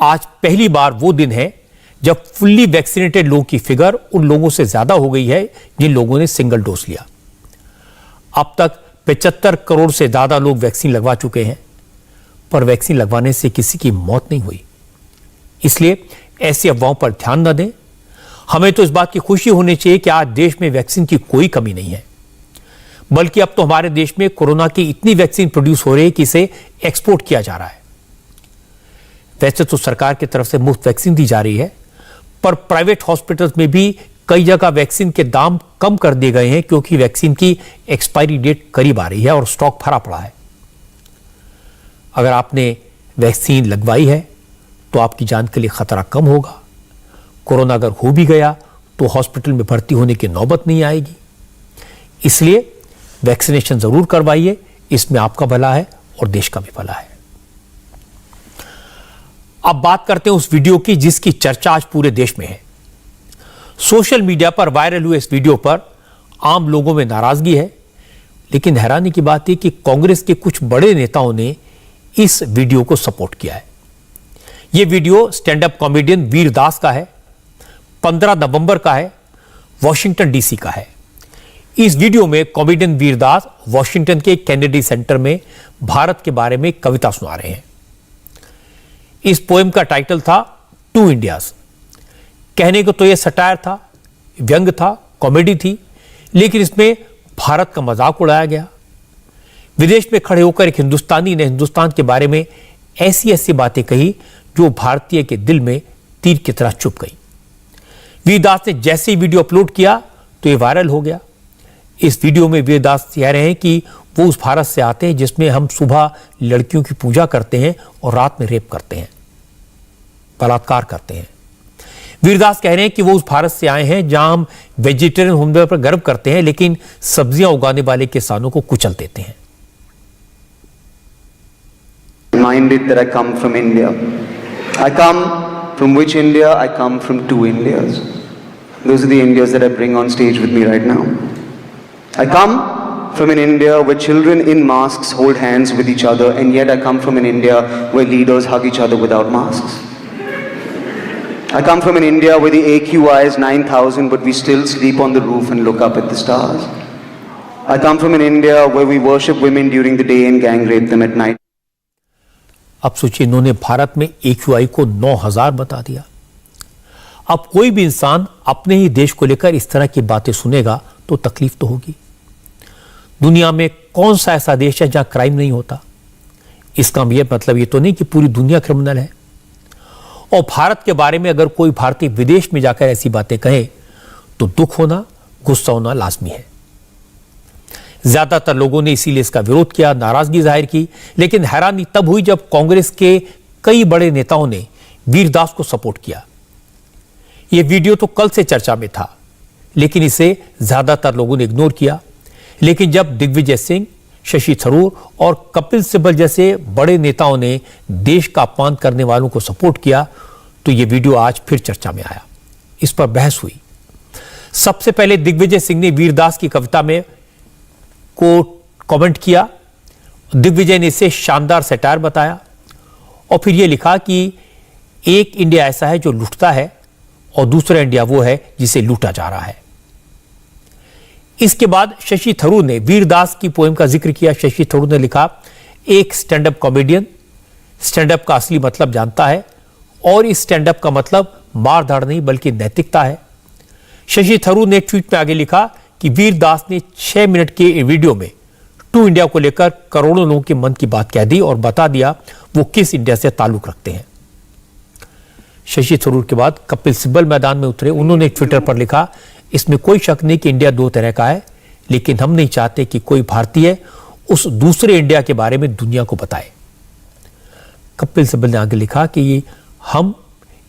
S1: आज पहली बार वो दिन है जब फुल्ली वैक्सीनेटेड लोगों की फिगर उन लोगों से ज्यादा हो गई है जिन लोगों ने सिंगल डोज लिया। अब तक 75 करोड़ से ज्यादा लोग वैक्सीन लगवा चुके हैं, पर वैक्सीन लगवाने से किसी की मौत नहीं हुई। इसलिए ऐसी अफवाहों पर ध्यान न दें। हमें तो इस बात की खुशी होनी चाहिए कि आज देश में वैक्सीन की कोई कमी नहीं है, बल्कि अब तो हमारे देश में कोरोना की इतनी वैक्सीन प्रोड्यूस हो रही है कि इसे एक्सपोर्ट किया जा रहा है। वैसे तो सरकार की तरफ से मुफ्त वैक्सीन दी जा रही है, पर प्राइवेट हॉस्पिटल्स में भी कई जगह वैक्सीन के दाम कम कर दिए गए हैं क्योंकि वैक्सीन की एक्सपायरी डेट करीब आ रही है और स्टॉक भरा पड़ा है। अगर आपने वैक्सीन लगवाई है तो आपकी जान के लिए खतरा कम होगा। कोरोना अगर हो भी गया तो हॉस्पिटल में भर्ती होने की नौबत नहीं आएगी। इसलिए वैक्सीनेशन जरूर करवाइए, इसमें आपका भला है और देश का भी भला है। अब बात करते हैं उस वीडियो की जिसकी चर्चा आज पूरे देश में है। सोशल मीडिया पर वायरल हुए इस वीडियो पर आम लोगों में नाराजगी है, लेकिन हैरानी की बात है कि कांग्रेस के कुछ बड़े नेताओं ने इस वीडियो को सपोर्ट किया है। यह वीडियो स्टैंड अप कॉमेडियन वीर दास का है, 15 नवंबर का है, वॉशिंगटन डीसी का है। इस वीडियो में कॉमेडियन वीर दास वॉशिंगटन के कैनेडी सेंटर में भारत के बारे में कविता सुना रहे हैं। इस पोएम का टाइटल था टू इंडियाज। कहने को तो यह सटायर था, व्यंग था, कॉमेडी थी, लेकिन इसमें भारत का मजाक उड़ाया गया। विदेश में खड़े होकर एक हिंदुस्तानी ने हिंदुस्तान के बारे में ऐसी ऐसी बातें कही जो भारतीय के दिल में तीर की तरह चुभ गई। वीरदास ने जैसे ही वीडियो अपलोड किया तो यह वायरल हो गया। इस वीडियो में वीरदास कह रहे हैं कि वो उस भारत से आते हैं जिसमें हम सुबह लड़कियों की पूजा करते हैं और रात में रेप करते हैं, बलात्कार करते हैं। वीरदास कह रहे हैं कि वो उस भारत से आए हैं जहां हम वेजिटेरियन होने पर गर्व करते हैं, लेकिन सब्जियां उगाने वाले किसानों को कुचल देते हैं।
S8: Reminded that I come from India. I come from which India? I come from two Indias. Those are the Indias that I bring on stage with me right now. I come from an India where children in masks hold hands with each other, and yet I come from an India where leaders hug each other without masks. I come from an India where the AQI is 9,000, but we still sleep on the roof and look up at the stars. I come from an India where we worship women during the day and gang rape them at night.
S1: अब सोचिए, इन्होंने भारत में AQI को 9,000 बता दिया। अब कोई भी इंसान अपने ही देश को लेकर इस तरह की बातें सुनेगा तो तकलीफ तो होगी। दुनिया में कौन सा ऐसा देश है जहां क्राइम नहीं होता? इसका मतलब ये तो नहीं कि पूरी दुनिया क्रिमिनल है। और भारत के बारे में अगर कोई भारतीय विदेश में जाकर ऐसी बातें कहे तो दुख होना, गुस्सा होना लाजमी है। ज्यादातर लोगों ने इसीलिए इसका विरोध किया, नाराजगी जाहिर की, लेकिन हैरानी तब हुई जब कांग्रेस के कई बड़े नेताओं ने वीरदास को सपोर्ट किया। यह वीडियो तो कल से चर्चा में था, लेकिन इसे ज्यादातर लोगों ने इग्नोर किया। लेकिन जब दिग्विजय सिंह, शशि थरूर और कपिल सिब्बल जैसे बड़े नेताओं ने देश का अपमान करने वालों को सपोर्ट किया तो यह वीडियो आज फिर चर्चा में आया। इस पर बहस हुई। सबसे पहले दिग्विजय सिंह ने वीरदास की कविता में को कमेंट किया। दिग्विजय ने इसे शानदार सटायर बताया और फिर यह लिखा कि एक इंडिया ऐसा है जो लूटता है और दूसरा इंडिया वो है जिसे लूटा जा रहा है। इसके बाद शशि थरूर ने वीरदास की पोएम का जिक्र किया। शशि थरूर ने लिखा, एक stand up comedian stand up का असली मतलब जानता है और इस स्टैंड अप का मतलब मार धाड़ नहीं बल्कि नैतिकता है। शशि थरूर ने ट्वीट में आगे लिखा कि वीरदास ने 6 मिनट के वीडियो में टू इंडिया को लेकर करोड़ों लोगों के मन की बात कह दी और बता दिया वो किस इंडिया से ताल्लुक रखते हैं। शशि थरूर के बाद कपिल सिब्बल मैदान में उतरे। उन्होंने ट्विटर पर लिखा, इसमें कोई शक नहीं कि इंडिया दो तरह का है, लेकिन हम नहीं चाहते कि कोई भारतीय उस दूसरे इंडिया के बारे में दुनिया को बताए। कपिल सिब्बल ने आगे लिखा कि ये हम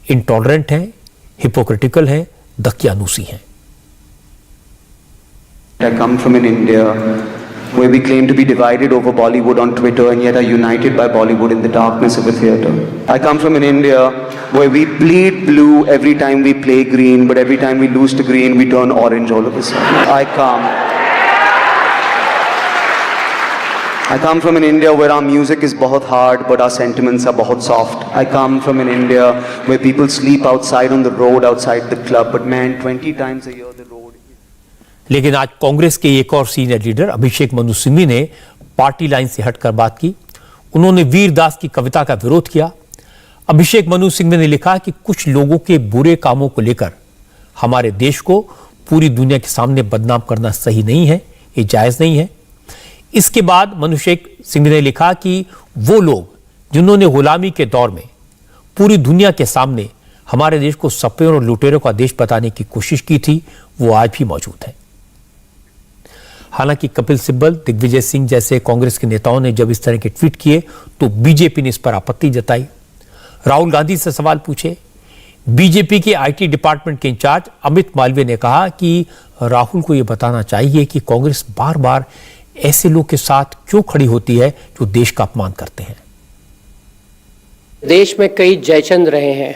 S1: इंटॉलरेंट हैं, हिपोक्रिटिकल हैं, दकियानूसी हैं।
S8: I come from an India where we claim to be divided over Bollywood on Twitter and yet are united by Bollywood in the darkness of a theatre. I come from an India where we bleed blue every time we play green, but every time we lose to green, we turn orange all of a sudden. I come from an India where our music is बहुत hard, but our sentiments are बहुत soft. I come from an India where people sleep outside on the road, outside the club, but man, 20 times a year the road.
S1: लेकिन आज कांग्रेस के एक और senior leader Abhishek Manu Singhvi ने party line से हटकर बात की। उन्होंने वीरदास की कविता का विरोध किया। अभिषेक मनु सिंघवी ने लिखा कि कुछ लोगों के बुरे कामों को लेकर हमारे देश को पूरी दुनिया के सामने बदनाम करना सही नहीं है, ये जायज नहीं है। इसके बाद अभिषेक सिंघवी ने लिखा कि वो लोग जिन्होंने गुलामी के दौर में पूरी दुनिया के सामने हमारे देश को सपेरों और लुटेरों का देश बताने की कोशिश की थी, वो आज भी मौजूद है। हालांकि कपिल सिब्बल, दिग्विजय सिंह जैसे कांग्रेस के नेताओं ने जब इस तरह के ट्वीट किए तो बीजेपी ने इस पर आपत्ति जताई। राहुल गांधी से सवाल पूछे। बीजेपी के आईटी डिपार्टमेंट के इंचार्ज अमित मालवीय ने कहा कि राहुल को ये बताना चाहिए कि कांग्रेस बार बार ऐसे लोग के साथ क्यों खड़ी होती है जो देश का अपमान करते हैं।
S5: देश में कई जयचंद रहे हैं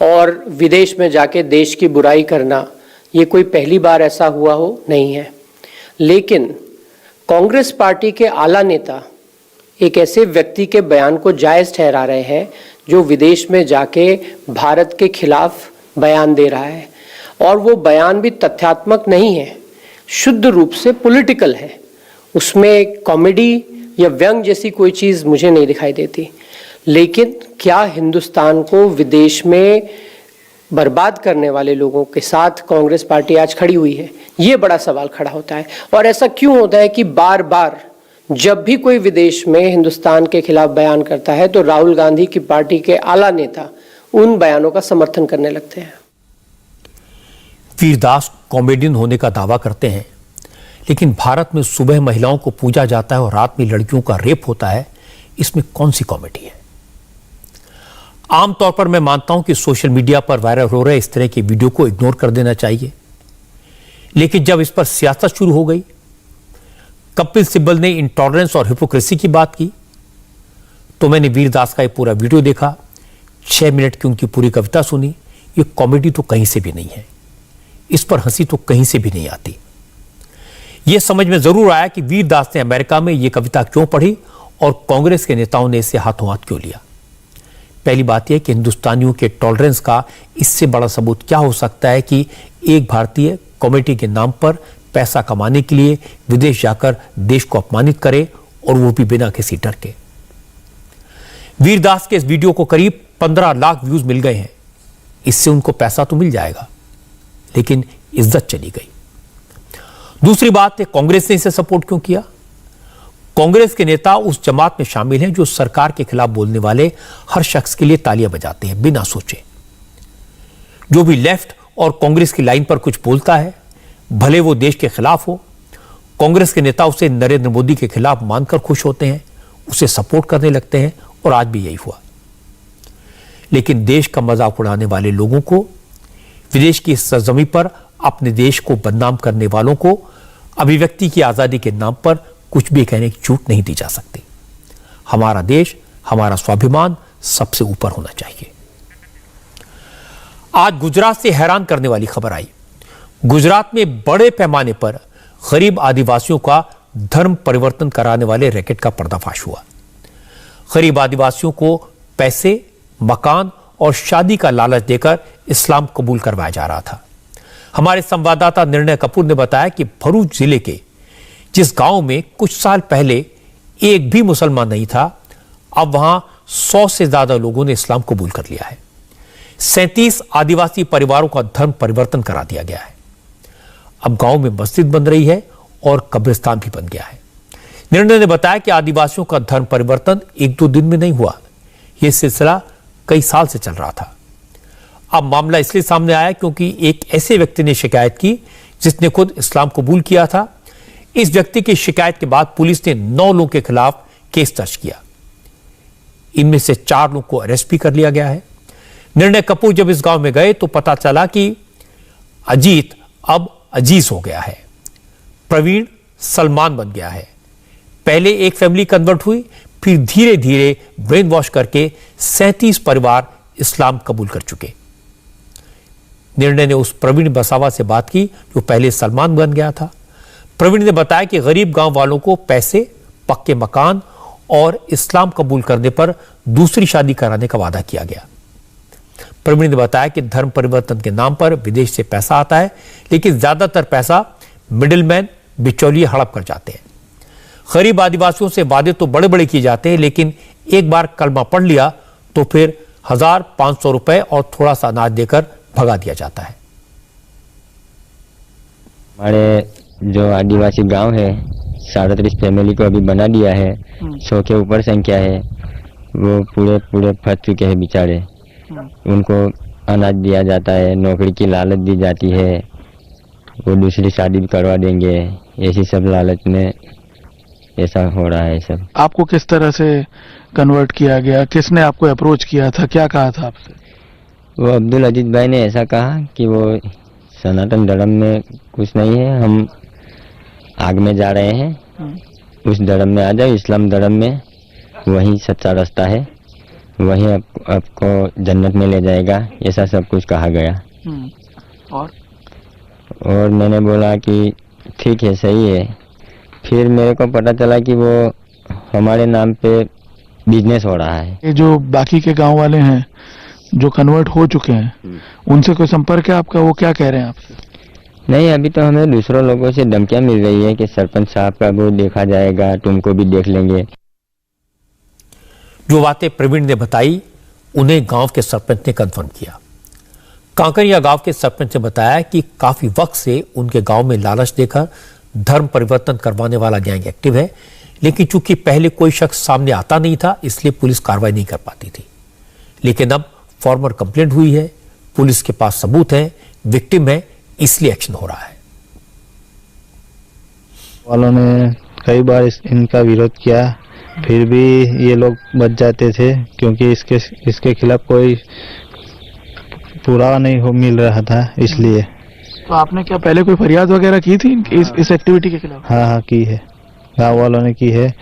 S5: और विदेश में जाके देश की बुराई करना ये कोई पहली बार ऐसा हुआ हो नहीं है, लेकिन कांग्रेस पार्टी के आला नेता एक ऐसे व्यक्ति के बयान को जायज ठहरा रहे हैं जो विदेश में जाके भारत के खिलाफ बयान दे रहा है, और वो बयान भी तथ्यात्मक नहीं है, शुद्ध रूप से पॉलिटिकल है। उसमें कॉमेडी या व्यंग जैसी कोई चीज़ मुझे नहीं दिखाई देती। लेकिन क्या हिंदुस्तान को विदेश में बर्बाद करने वाले लोगों के साथ कांग्रेस पार्टी आज खड़ी हुई है, ये बड़ा सवाल खड़ा होता है। और ऐसा क्यों होता है कि बार बार जब भी कोई विदेश में हिंदुस्तान के खिलाफ बयान करता है तो राहुल गांधी की पार्टी के आला नेता उन बयानों का समर्थन करने लगते हैं।
S1: वीरदास कॉमेडियन होने का दावा करते हैं, लेकिन भारत में सुबह महिलाओं को पूजा जाता है और रात में लड़कियों का रेप होता है, इसमें कौन सी कॉमेडी है? आमतौर पर मैं मानता हूं कि सोशल मीडिया पर वायरल हो रहे इस तरह की वीडियो को इग्नोर कर देना चाहिए, लेकिन जब इस पर सियासत शुरू हो गई, कपिल सिब्बल ने इंटॉलरेंस और हिपोक्रेसी की बात की, तो मैंने वीरदास का ये पूरा वीडियो देखा, 6 मिनट की उनकी पूरी कविता सुनी। ये कॉमेडी तो कहीं से भी नहीं है, इस पर हंसी तो कहीं से भी नहीं आती। यह समझ में जरूर आया कि वीरदास ने अमेरिका में यह कविता क्यों पढ़ी और कांग्रेस के नेताओं ने इसे हाथों हाथ क्यों लिया। पहली बात यह कि हिंदुस्तानियों के टॉलरेंस का इससे बड़ा सबूत क्या हो सकता है कि एक भारतीय कॉमेडी के नाम पर पैसा कमाने के लिए विदेश जाकर देश को अपमानित करे, और वो भी बिना किसी डर के। वीरदास के इस वीडियो को करीब 15 लाख व्यूज मिल गए हैं। इससे उनको पैसा तो मिल जाएगा, लेकिन इज्जत चली गई। दूसरी बात है, कांग्रेस ने इसे सपोर्ट क्यों किया? कांग्रेस के नेता उस जमात में शामिल हैं जो सरकार के खिलाफ बोलने वाले हर शख्स के लिए तालियां बजाते हैं बिना सोचे। जो भी लेफ्ट और कांग्रेस की लाइन पर कुछ बोलता है, भले वो देश के खिलाफ हो, कांग्रेस के नेता उसे नरेंद्र मोदी के खिलाफ मानकर खुश होते हैं, उसे सपोर्ट करने लगते हैं, और आज भी यही हुआ। लेकिन देश का मजाक उड़ाने वाले लोगों को, विदेश की सरजमी पर अपने देश को बदनाम करने वालों को अभिव्यक्ति की आजादी के नाम पर कुछ भी कहने की छूट नहीं दी जा सकती। हमारा देश, हमारा स्वाभिमान सबसे ऊपर होना चाहिए। आज गुजरात से हैरान करने वाली खबर आई। गुजरात में बड़े पैमाने पर गरीब आदिवासियों का धर्म परिवर्तन कराने वाले रैकेट का पर्दाफाश हुआ। गरीब आदिवासियों को पैसे, मकान और शादी का लालच देकर इस्लाम कबूल करवाया जा रहा था। हमारे संवाददाता निर्णय कपूर ने बताया कि भरूच जिले के जिस गांव में कुछ साल पहले एक भी मुसलमान नहीं था, अब वहां 100 से ज्यादा लोगों ने इस्लाम कबूल कर लिया है। 37 आदिवासी परिवारों का धर्म परिवर्तन करा दिया गया है। अब गांव में मस्जिद बन रही है और कब्रिस्तान भी बन गया है। निर्णय ने बताया कि आदिवासियों का धर्म परिवर्तन 1-2 दिन में नहीं हुआ, यह सिलसिला कई साल से चल रहा था। अब मामला इसलिए सामने आया क्योंकि एक ऐसे व्यक्ति ने शिकायत की जिसने खुद इस्लाम कबूल किया था। इस व्यक्ति की शिकायत के बाद पुलिस ने 9 लोगों के खिलाफ केस दर्ज किया। इनमें से 4 लोगों को अरेस्ट भी कर लिया गया है। निर्णय कपूर जब इस गांव में गए तो पता चला कि अजीत अब अजीज हो गया है, प्रवीण सलमान बन गया है। पहले एक फैमिली कन्वर्ट हुई, फिर धीरे धीरे ब्रेन वॉश करके 37 परिवार इस्लाम कबूल कर चुके। निर्णय ने उस प्रवीण बसावा से बात की जो पहले सलमान बन गया था। प्रवीण ने बताया कि गरीब गांव वालों को पैसे, पक्के मकान और इस्लाम कबूल करने पर दूसरी शादी कराने का वादा किया गया। प्रवीण ने बताया कि धर्म परिवर्तन के नाम पर विदेश से पैसा आता है, लेकिन ज्यादातर पैसा मिडिलमैन, बिचौलिए हड़प कर जाते हैं। गरीब आदिवासियों से वादे तो बड़े बड़े किए जाते हैं, लेकिन एक बार कलमा पढ़ लिया तो फिर 1,500 रुपए और थोड़ा सा अनाज देकर भगा दिया जाता है।
S22: हमारे जो आदिवासी गांव है 37 फैमिली को अभी बना दिया है, 100 के ऊपर संख्या है, वो पूरे फंस चुके हैं बेचारे। उनको अनाज दिया जाता है, नौकरी की लालच दी जाती है, वो दूसरी शादी भी करवा देंगे, ऐसी सब लालच में ऐसा हो रहा है सब।
S23: आपको किस तरह से कन्वर्ट किया गया, किसने आपको अप्रोच किया था, क्या कहा था आपसे?
S22: वो अब्दुल अजीज भाई ने ऐसा कहा कि वो सनातन धर्म में कुछ नहीं है, हम आग में जा रहे हैं, उस धर्म में आ जाओ, इस्लाम धर्म में वही सच्चा रास्ता है, वही आपको जन्नत में ले जाएगा, ऐसा सब कुछ कहा गया। और मैंने बोला कि ठीक है, सही है। फिर मेरे को पता चला कि वो हमारे नाम पे बिजनेस हो रहा है।
S23: ये जो बाकी के गांव वाले हैं जो कन्वर्ट हो चुके हैं, उनसे कोई संपर्क है आपका? वो क्या कह रहे हैं आपसे?
S22: नहीं, अभी तो हमें दूसरों लोगों से धमकियां मिल रही है कि सरपंच साहब का वो देखा जाएगा, तुमको भी देख लेंगे।
S1: जो बातें प्रवीण ने बताई उन्हें गांव के सरपंच ने कंफर्म किया। कांकरिया गांव के सरपंच ने बताया कि काफी वक्त से उनके गांव में लालच देकर धर्म परिवर्तन करवाने वाला गैंग एक्टिव है, लेकिन चूंकि पहले कोई शख्स सामने आता नहीं था इसलिए पुलिस कार्रवाई नहीं कर पाती थी। लेकिन अब फॉर्मल कंप्लेंट हुई है, पुलिस के पास सबूत है, विक्टिम है, इसलिए एक्शन हो रहा है।
S2: वालों ने कई बार इनका विरोध किया, फिर भी ये लोग बच जाते थे क्योंकि इसके खिलाफ कोई पुरावा नहीं मिल रहा था, इसलिए।
S23: तो आपने क्या पहले कोई फरियाद वगैरह की थी इस एक्टिविटी के खिलाफ?
S2: हाँ, की है, गांव वालों ने की है।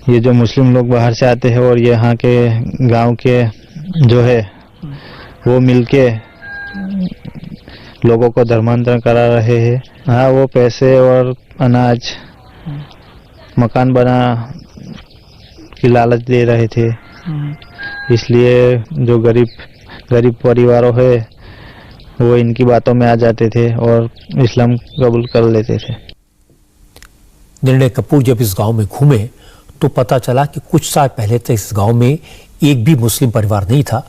S2: ये जो मुस्लिम लोग बाहर से आते हैं और यहाँ के गांव के जो है वो मिलके लोगों को धर्मांतरण करा रहे हैं। हाँ, वो पैसे और अनाज, मकान बना की लालच दे रहे थे, इसलिए जो गरीब परिवारों है वो इनकी बातों में आ जाते थे और इस्लाम कबूल कर लेते थे।
S1: निर्णय कपूर जब इस गांव में घूमे तो पता चला कि कुछ साल पहले तक इस गांव में एक भी मुस्लिम परिवार नहीं था,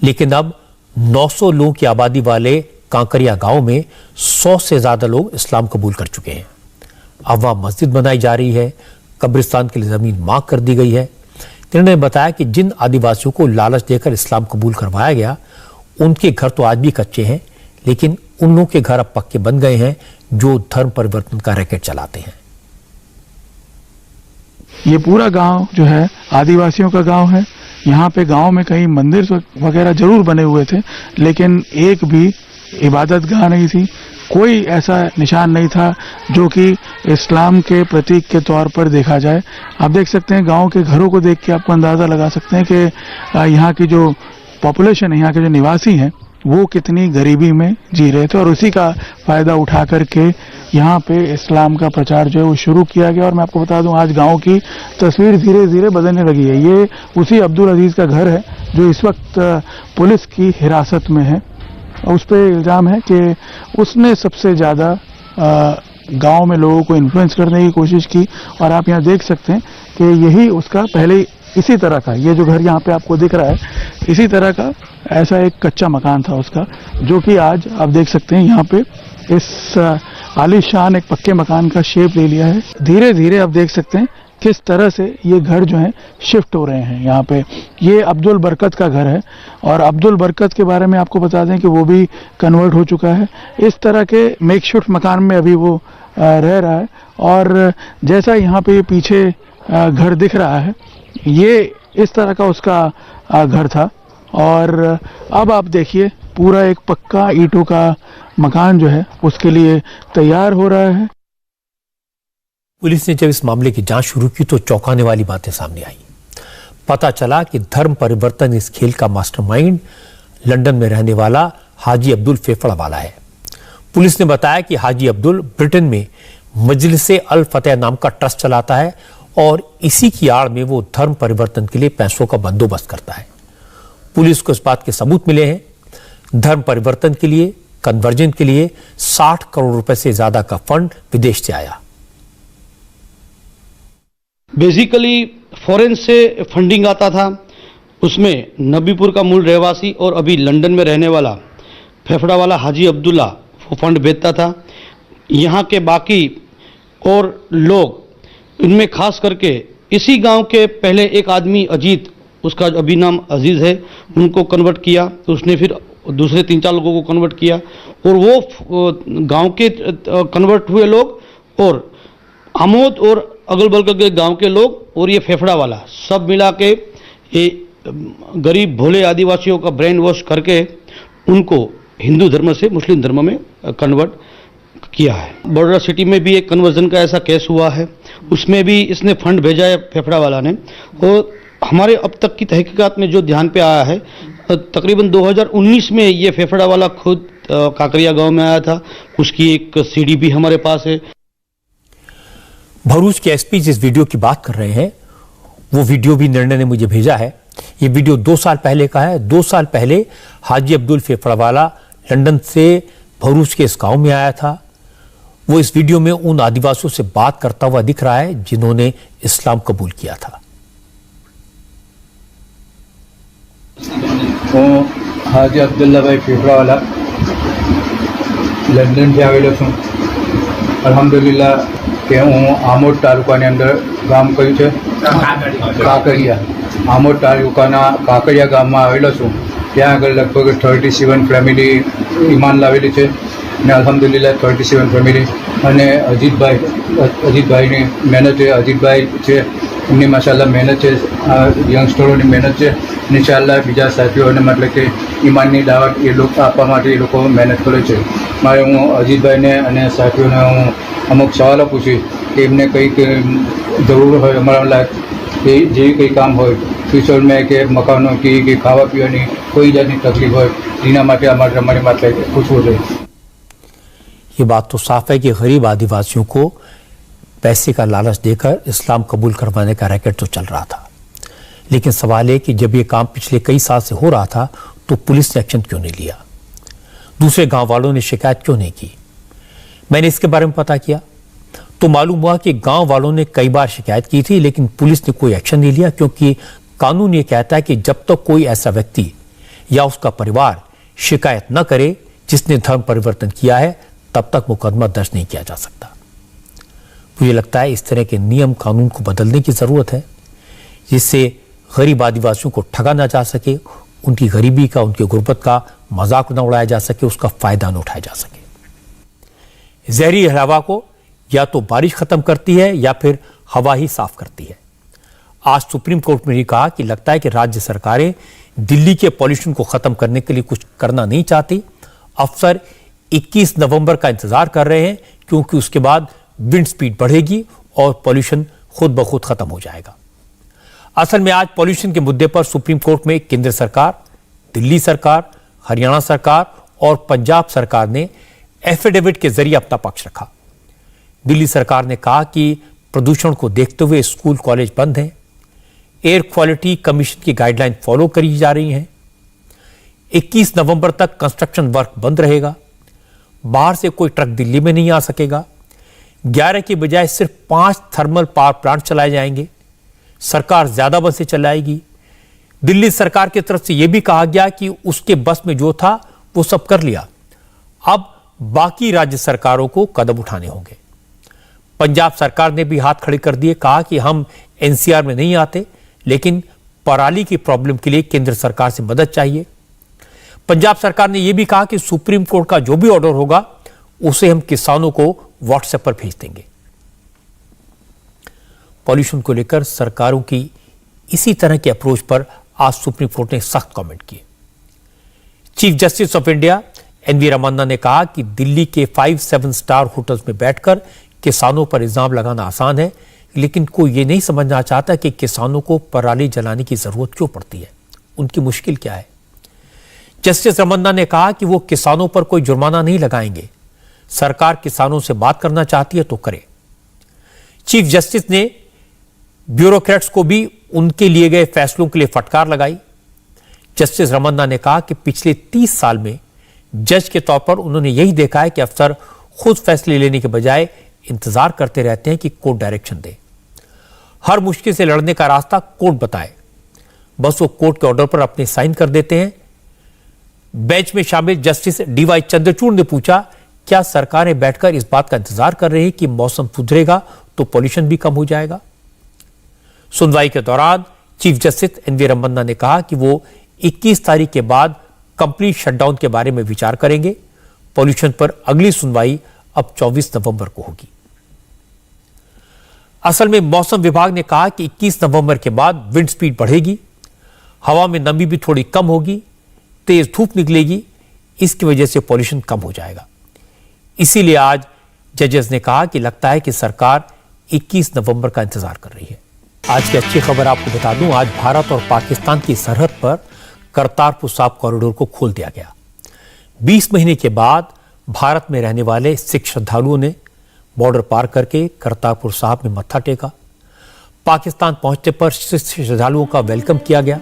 S1: लेकिन अब 900 लोगों की आबादी वाले कांकरिया गांव में 100 से ज्यादा लोग इस्लाम कबूल कर चुके हैं। अब वहां मस्जिद बनाई जा रही है, कब्रिस्तान के लिए जमीन मांग कर दी गई है। निर्णय ने बताया कि जिन आदिवासियों को लालच देकर इस्लाम कबूल करवाया गया उनके घर तो आज भी कच्चे हैं, लेकिन उन लोगों के घर अब पक्के बन गए हैं जो धर्म परिवर्तन का रैकेट चलाते हैं।
S23: ये पूरा गांव जो है आदिवासियों का गांव है। यहाँ पे गांव में कहीं मंदिर वगैरह जरूर बने हुए थे, लेकिन एक भी इबादत गाह नहीं थी, कोई ऐसा निशान नहीं था जो कि इस्लाम के प्रतीक के तौर पर देखा जाए। आप देख सकते हैं गांव के घरों को देख के आपको अंदाजा लगा सकते हैं कि यहाँ की जो पॉपुलेशन है, यहाँ के जो निवासी हैं, वो कितनी गरीबी में जी रहे थे और उसी का फायदा उठा करके यहाँ पे इस्लाम का प्रचार जो है वो शुरू किया गया। और मैं आपको बता दूं, आज गांव की तस्वीर धीरे धीरे बदलने लगी है। ये उसी अब्दुल अजीज का घर है जो इस वक्त पुलिस की हिरासत में है। उस पर इल्जाम है कि उसने सबसे ज्यादा गांव में लोगों को इन्फ्लुएंस करने की कोशिश की। और आप यहाँ देख सकते हैं कि यही उसका पहले इसी तरह का, ये जो घर यहाँ पे आपको दिख रहा है, इसी तरह का ऐसा एक कच्चा मकान था उसका, जो कि आज आप देख सकते हैं यहाँ पे इस आलीशान एक पक्के मकान का शेप ले लिया है। धीरे धीरे आप देख सकते हैं किस तरह से ये घर जो है शिफ्ट हो रहे हैं यहाँ पे। ये अब्दुल बरकत का घर है और अब्दुल बरकत के बारे में आपको बता दें कि वो भी कन्वर्ट हो चुका है। इस तरह के मेकशिफ्ट मकान में अभी वो रह रहा है। और जैसा यहाँ पे पीछे घर दिख रहा है, ये इस तरह का उसका घर था। और अब आप देखिए पूरा एक पक्का ईंटों का मकान जो है उसके लिए तैयार हो रहा है।
S1: पुलिस ने जब इस मामले की जांच शुरू की तो चौंकाने वाली बातें सामने आई। पता चला कि धर्म परिवर्तन इस खेल का मास्टरमाइंड लंदन में रहने वाला हाजी अब्दुल फेफड़ा वाला है। पुलिस ने बताया कि हाजी अब्दुल ब्रिटेन में मजलिसे अल फतेह नाम का ट्रस्ट चलाता है और इसी की आड़ में वो धर्म परिवर्तन के लिए पैसों का बंदोबस्त करता है। पुलिस को इस बात के सबूत मिले हैं। धर्म परिवर्तन के लिए, कन्वर्जन के लिए 60 करोड़ रुपए से ज्यादा का फंड विदेश से आया।
S7: बेसिकली फॉरेन से फंडिंग आता था, उसमें नबीपुर का मूल रहवासी और अभी लंदन में रहने वाला फेफड़ा वाला हाजी अब्दुल्ला वो फंड भेजता था। यहाँ के बाकी और लोग, इनमें खास करके इसी गांव के पहले एक आदमी अजीत, उसका अभी नाम अजीज है, उनको कन्वर्ट किया। तो उसने फिर दूसरे 3-4 लोगों को कन्वर्ट किया और वो गांव के कन्वर्ट हुए लोग और आमोद और अगल बगल के गांव के लोग और ये फेफड़ा वाला सब मिला के ये गरीब भोले आदिवासियों का ब्रेन वॉश करके उनको हिंदू धर्म से मुस्लिम धर्म में कन्वर्ट किया है। बड़ौदा सिटी में भी एक कन्वर्जन का ऐसा केस हुआ है, उसमें भी इसने फंड भेजा है फेफड़ा वाला ने। और हमारे अब तक की तहकीकात में जो ध्यान पे आया है, तकरीबन 2019 में ये फेफड़ा वाला खुद काकरिया गांव में आया था, उसकी एक सीडी भी हमारे पास है।
S1: भरूच के एसपी जिस वीडियो की बात कर रहे हैं वो वीडियो भी निर्णय ने मुझे भेजा है। ये वीडियो 2 साल पहले का है। 2 साल पहले हाजी अब्दुल फेफड़ावाला लंदन से भरूच के इस गांव में आया था। वो इस वीडियो में उन आदिवासियों से बात करता हुआ दिख रहा है जिन्होंने इस्लाम कबूल किया था।
S10: हाजी अब्दुल्ला भाई फेफड़ावाला लंदन થી આવેલો છું। અલ્હમ્દુલિલ્લાહ કે હું આમોદ તાલુકાની અંદર ગામ કયું છે કાકરિયા। આમોદ તાલુકાના કાકરિયા ગામમાં આવેલો છું। ત્યાં આગળ લગભગ 37 ફેમિલી ઈમાન લાવેલી છે અને અલ્હમ્દુલિલ્લાહ 37 ફેમિલી અને અજીતભાઈની મહેનત છે। અજીતભાઈ છે એમની માશાલ્લાહ મહેનત છે, યંગસ્ટરોની મહેનત છે। ઇન્શાઅલ્લાહ બીજા સાથીઓને મતલબ કે ઈમાનની દાવત એ લોકો આપવા માટે એ લોકો મહેનત કરે છે। મારે હું અજીતભાઈને અને સાથીઓને હું અમુક સવાલો પૂછી કે એમને કંઈક જરૂર હોય અમારા લાયક જેવી કંઈ કામ હોય ફ્યુચરમાં કે મકાનો કે ખાવા પીવાની કોઈ જાતની તકલીફ હોય એના માટે અમારી માથે પૂછવું જોઈએ।
S1: ये बात तो साफ है कि गरीब आदिवासियों को पैसे का लालच देकर इस्लाम कबूल करवाने का रैकेट तो चल रहा था। लेकिन सवाल है कि जब ये काम पिछले कई साल से हो रहा था तो पुलिस ने एक्शन क्यों नहीं लिया, दूसरे गांव वालों ने शिकायत क्यों नहीं की। मैंने इसके बारे में पता किया तो मालूम हुआ कि गांव वालों ने कई बार शिकायत की थी लेकिन पुलिस ने कोई एक्शन नहीं लिया, क्योंकि कानून ये कहता है कि जब तक कोई ऐसा व्यक्ति या उसका परिवार शिकायत न करे जिसने धर्म परिवर्तन किया है तब तक मुकदमा दर्ज नहीं किया जा सकता। मुझे लगता है इस तरह के नियम कानून को बदलने की जरूरत है जिससे गरीब आदिवासियों को ठगा ना जा सके, उनकी गरीबी का, उनकी गुर्बत का मजाक न उड़ाया जा सके, उसका फायदा न उठाया जा सके। जहरी हवा को या तो बारिश खत्म करती है या फिर हवा ही साफ करती है। आज सुप्रीम कोर्ट में भी कहा कि लगता है कि राज्य सरकारें दिल्ली के पॉल्यूशन को खत्म करने के लिए कुछ करना नहीं चाहती। अफसर 21 नवंबर का इंतजार कर रहे हैं क्योंकि उसके बाद विंड स्पीड बढ़ेगी और पॉल्यूशन खुद ब खुद खत्म हो जाएगा। असल में आज पॉल्यूशन के मुद्दे पर सुप्रीम कोर्ट में केंद्र सरकार, दिल्ली सरकार, हरियाणा सरकार और पंजाब सरकार ने एफिडेविट के जरिए अपना पक्ष रखा। दिल्ली सरकार ने कहा कि प्रदूषण को देखते हुए स्कूल कॉलेज बंद हैं, एयर क्वालिटी कमीशन की गाइडलाइन फॉलो करी जा रही हैं, 21 नवंबर तक कंस्ट्रक्शन वर्क बंद रहेगा, बाहर से कोई ट्रक दिल्ली में नहीं आ सकेगा, 11 की बजाय सिर्फ 5 थर्मल पावर प्लांट चलाए जाएंगे, सरकार ज्यादा बसें चलाएगी। दिल्ली सरकार की तरफ से यह भी कहा गया कि उसके बस में जो था वो सब कर लिया, अब बाकी राज्य सरकारों को कदम उठाने होंगे। पंजाब सरकार ने भी हाथ खड़े कर दिए, कहा कि हम एनसीआर में नहीं आते लेकिन पराली की प्रॉब्लम के लिए केंद्र सरकार से मदद चाहिए। पंजाब सरकार ने यह भी कहा कि सुप्रीम कोर्ट का जो भी ऑर्डर होगा उसे हम किसानों को व्हाट्सएप पर भेज देंगे। पॉल्यूशन को लेकर सरकारों की इसी तरह के अप्रोच पर आज सुप्रीम कोर्ट ने सख्त कमेंट किए। Chief justice of India NV Ramana ने कहा कि दिल्ली के 5-7 स्टार होटल्स में बैठकर किसानों पर इल्जाम लगाना आसान है, लेकिन कोई ये नहीं समझना चाहता कि किसानों को पराली जलाने की जरूरत क्यों पड़ती है, उनकी मुश्किल क्या है। जस्टिस रमन्ना ने कहा कि वो किसानों पर कोई जुर्माना नहीं लगाएंगे, सरकार किसानों से बात करना चाहती है तो करे। चीफ जस्टिस ने ब्यूरोक्रेट्स को भी उनके लिए गए फैसलों के लिए फटकार लगाई। जस्टिस रमन्ना ने कहा कि पिछले 30 साल में जज के तौर पर उन्होंने यही देखा है कि अफसर खुद फैसले लेने के बजाय इंतजार करते रहते हैं कि कोर्ट डायरेक्शन दे, हर मुश्किल से लड़ने का रास्ता कोर्ट बताए, बस वो कोर्ट के ऑर्डर पर अपने साइन कर देते हैं। बेंच में शामिल जस्टिस डीवाई चंद्रचूड़ ने पूछा, क्या सरकारें बैठकर इस बात का इंतजार कर रही है कि मौसम सुधरेगा तो पॉल्यूशन भी कम हो जाएगा। सुनवाई के दौरान चीफ जस्टिस एनवी रमन्ना ने कहा कि वो 21 तारीख के बाद कंप्लीट शटडाउन के बारे में विचार करेंगे। पॉल्यूशन पर अगली सुनवाई अब 24 नवंबर को होगी। असल में मौसम विभाग ने कहा कि 21 नवंबर के बाद विंड स्पीड बढ़ेगी, हवा में नमी भी थोड़ी कम होगी, तेज धूप निकलेगी, इसकी वजह से पॉल्यूशन कम हो जाएगा। इसीलिए आज जजेस ने कहा कि लगता है कि सरकार 21 नवंबर का इंतजार कर रही है। आज की अच्छी खबर आपको बता दूं, आज भारत और पाकिस्तान की सरहद पर करतारपुर साहिब कॉरिडोर को खोल दिया गया। 20 महीने के बाद भारत में रहने वाले सिख श्रद्धालुओं ने बॉर्डर पार करके करतारपुर साहिब में मत्था टेका। पाकिस्तान पहुंचने पर श्रद्धालुओं का वेलकम किया गया।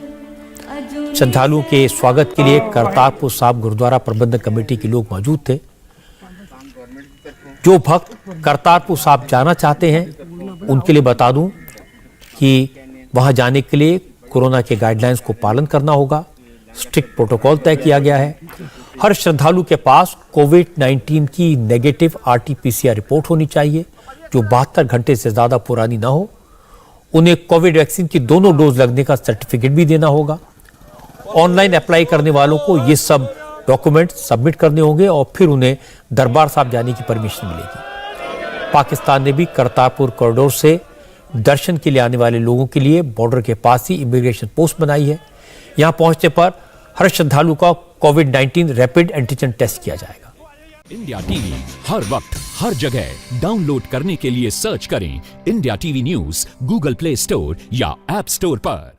S1: श्रद्धालुओं के स्वागत के लिए करतारपुर साहिब गुरुद्वारा प्रबंधक कमेटी के लोग मौजूद थे। जो भक्त करतारपुर साहिब जाना चाहते हैं उनके लिए बता दूं कि वहां जाने के लिए कोरोना के गाइडलाइंस को पालन करना होगा। स्ट्रिक्ट प्रोटोकॉल तय किया गया है। हर श्रद्धालु के पास कोविड-19 की नेगेटिव RT-PCR रिपोर्ट होनी चाहिए जो 72 घंटे से ज्यादा पुरानी ना हो। उन्हें कोविड वैक्सीन की दोनों डोज लगने का सर्टिफिकेट भी देना होगा। ऑनलाइन अप्लाई करने वालों को ये सब डॉक्यूमेंट सबमिट करने होंगे और फिर उन्हें दरबार साहिब जाने की परमिशन मिलेगी। पाकिस्तान ने भी करतारपुर कॉरिडोर से दर्शन के लिए आने वाले लोगों के लिए बॉर्डर के पास ही इमिग्रेशन पोस्ट बनाई है। यहां पहुंचने पर हर श्रद्धालु का कोविड-19 रैपिड एंटीजन टेस्ट किया जाएगा।
S11: इंडिया टीवी हर वक्त हर जगह डाउनलोड करने के लिए सर्च करें India TV news Google play store या ऐप स्टोर पर।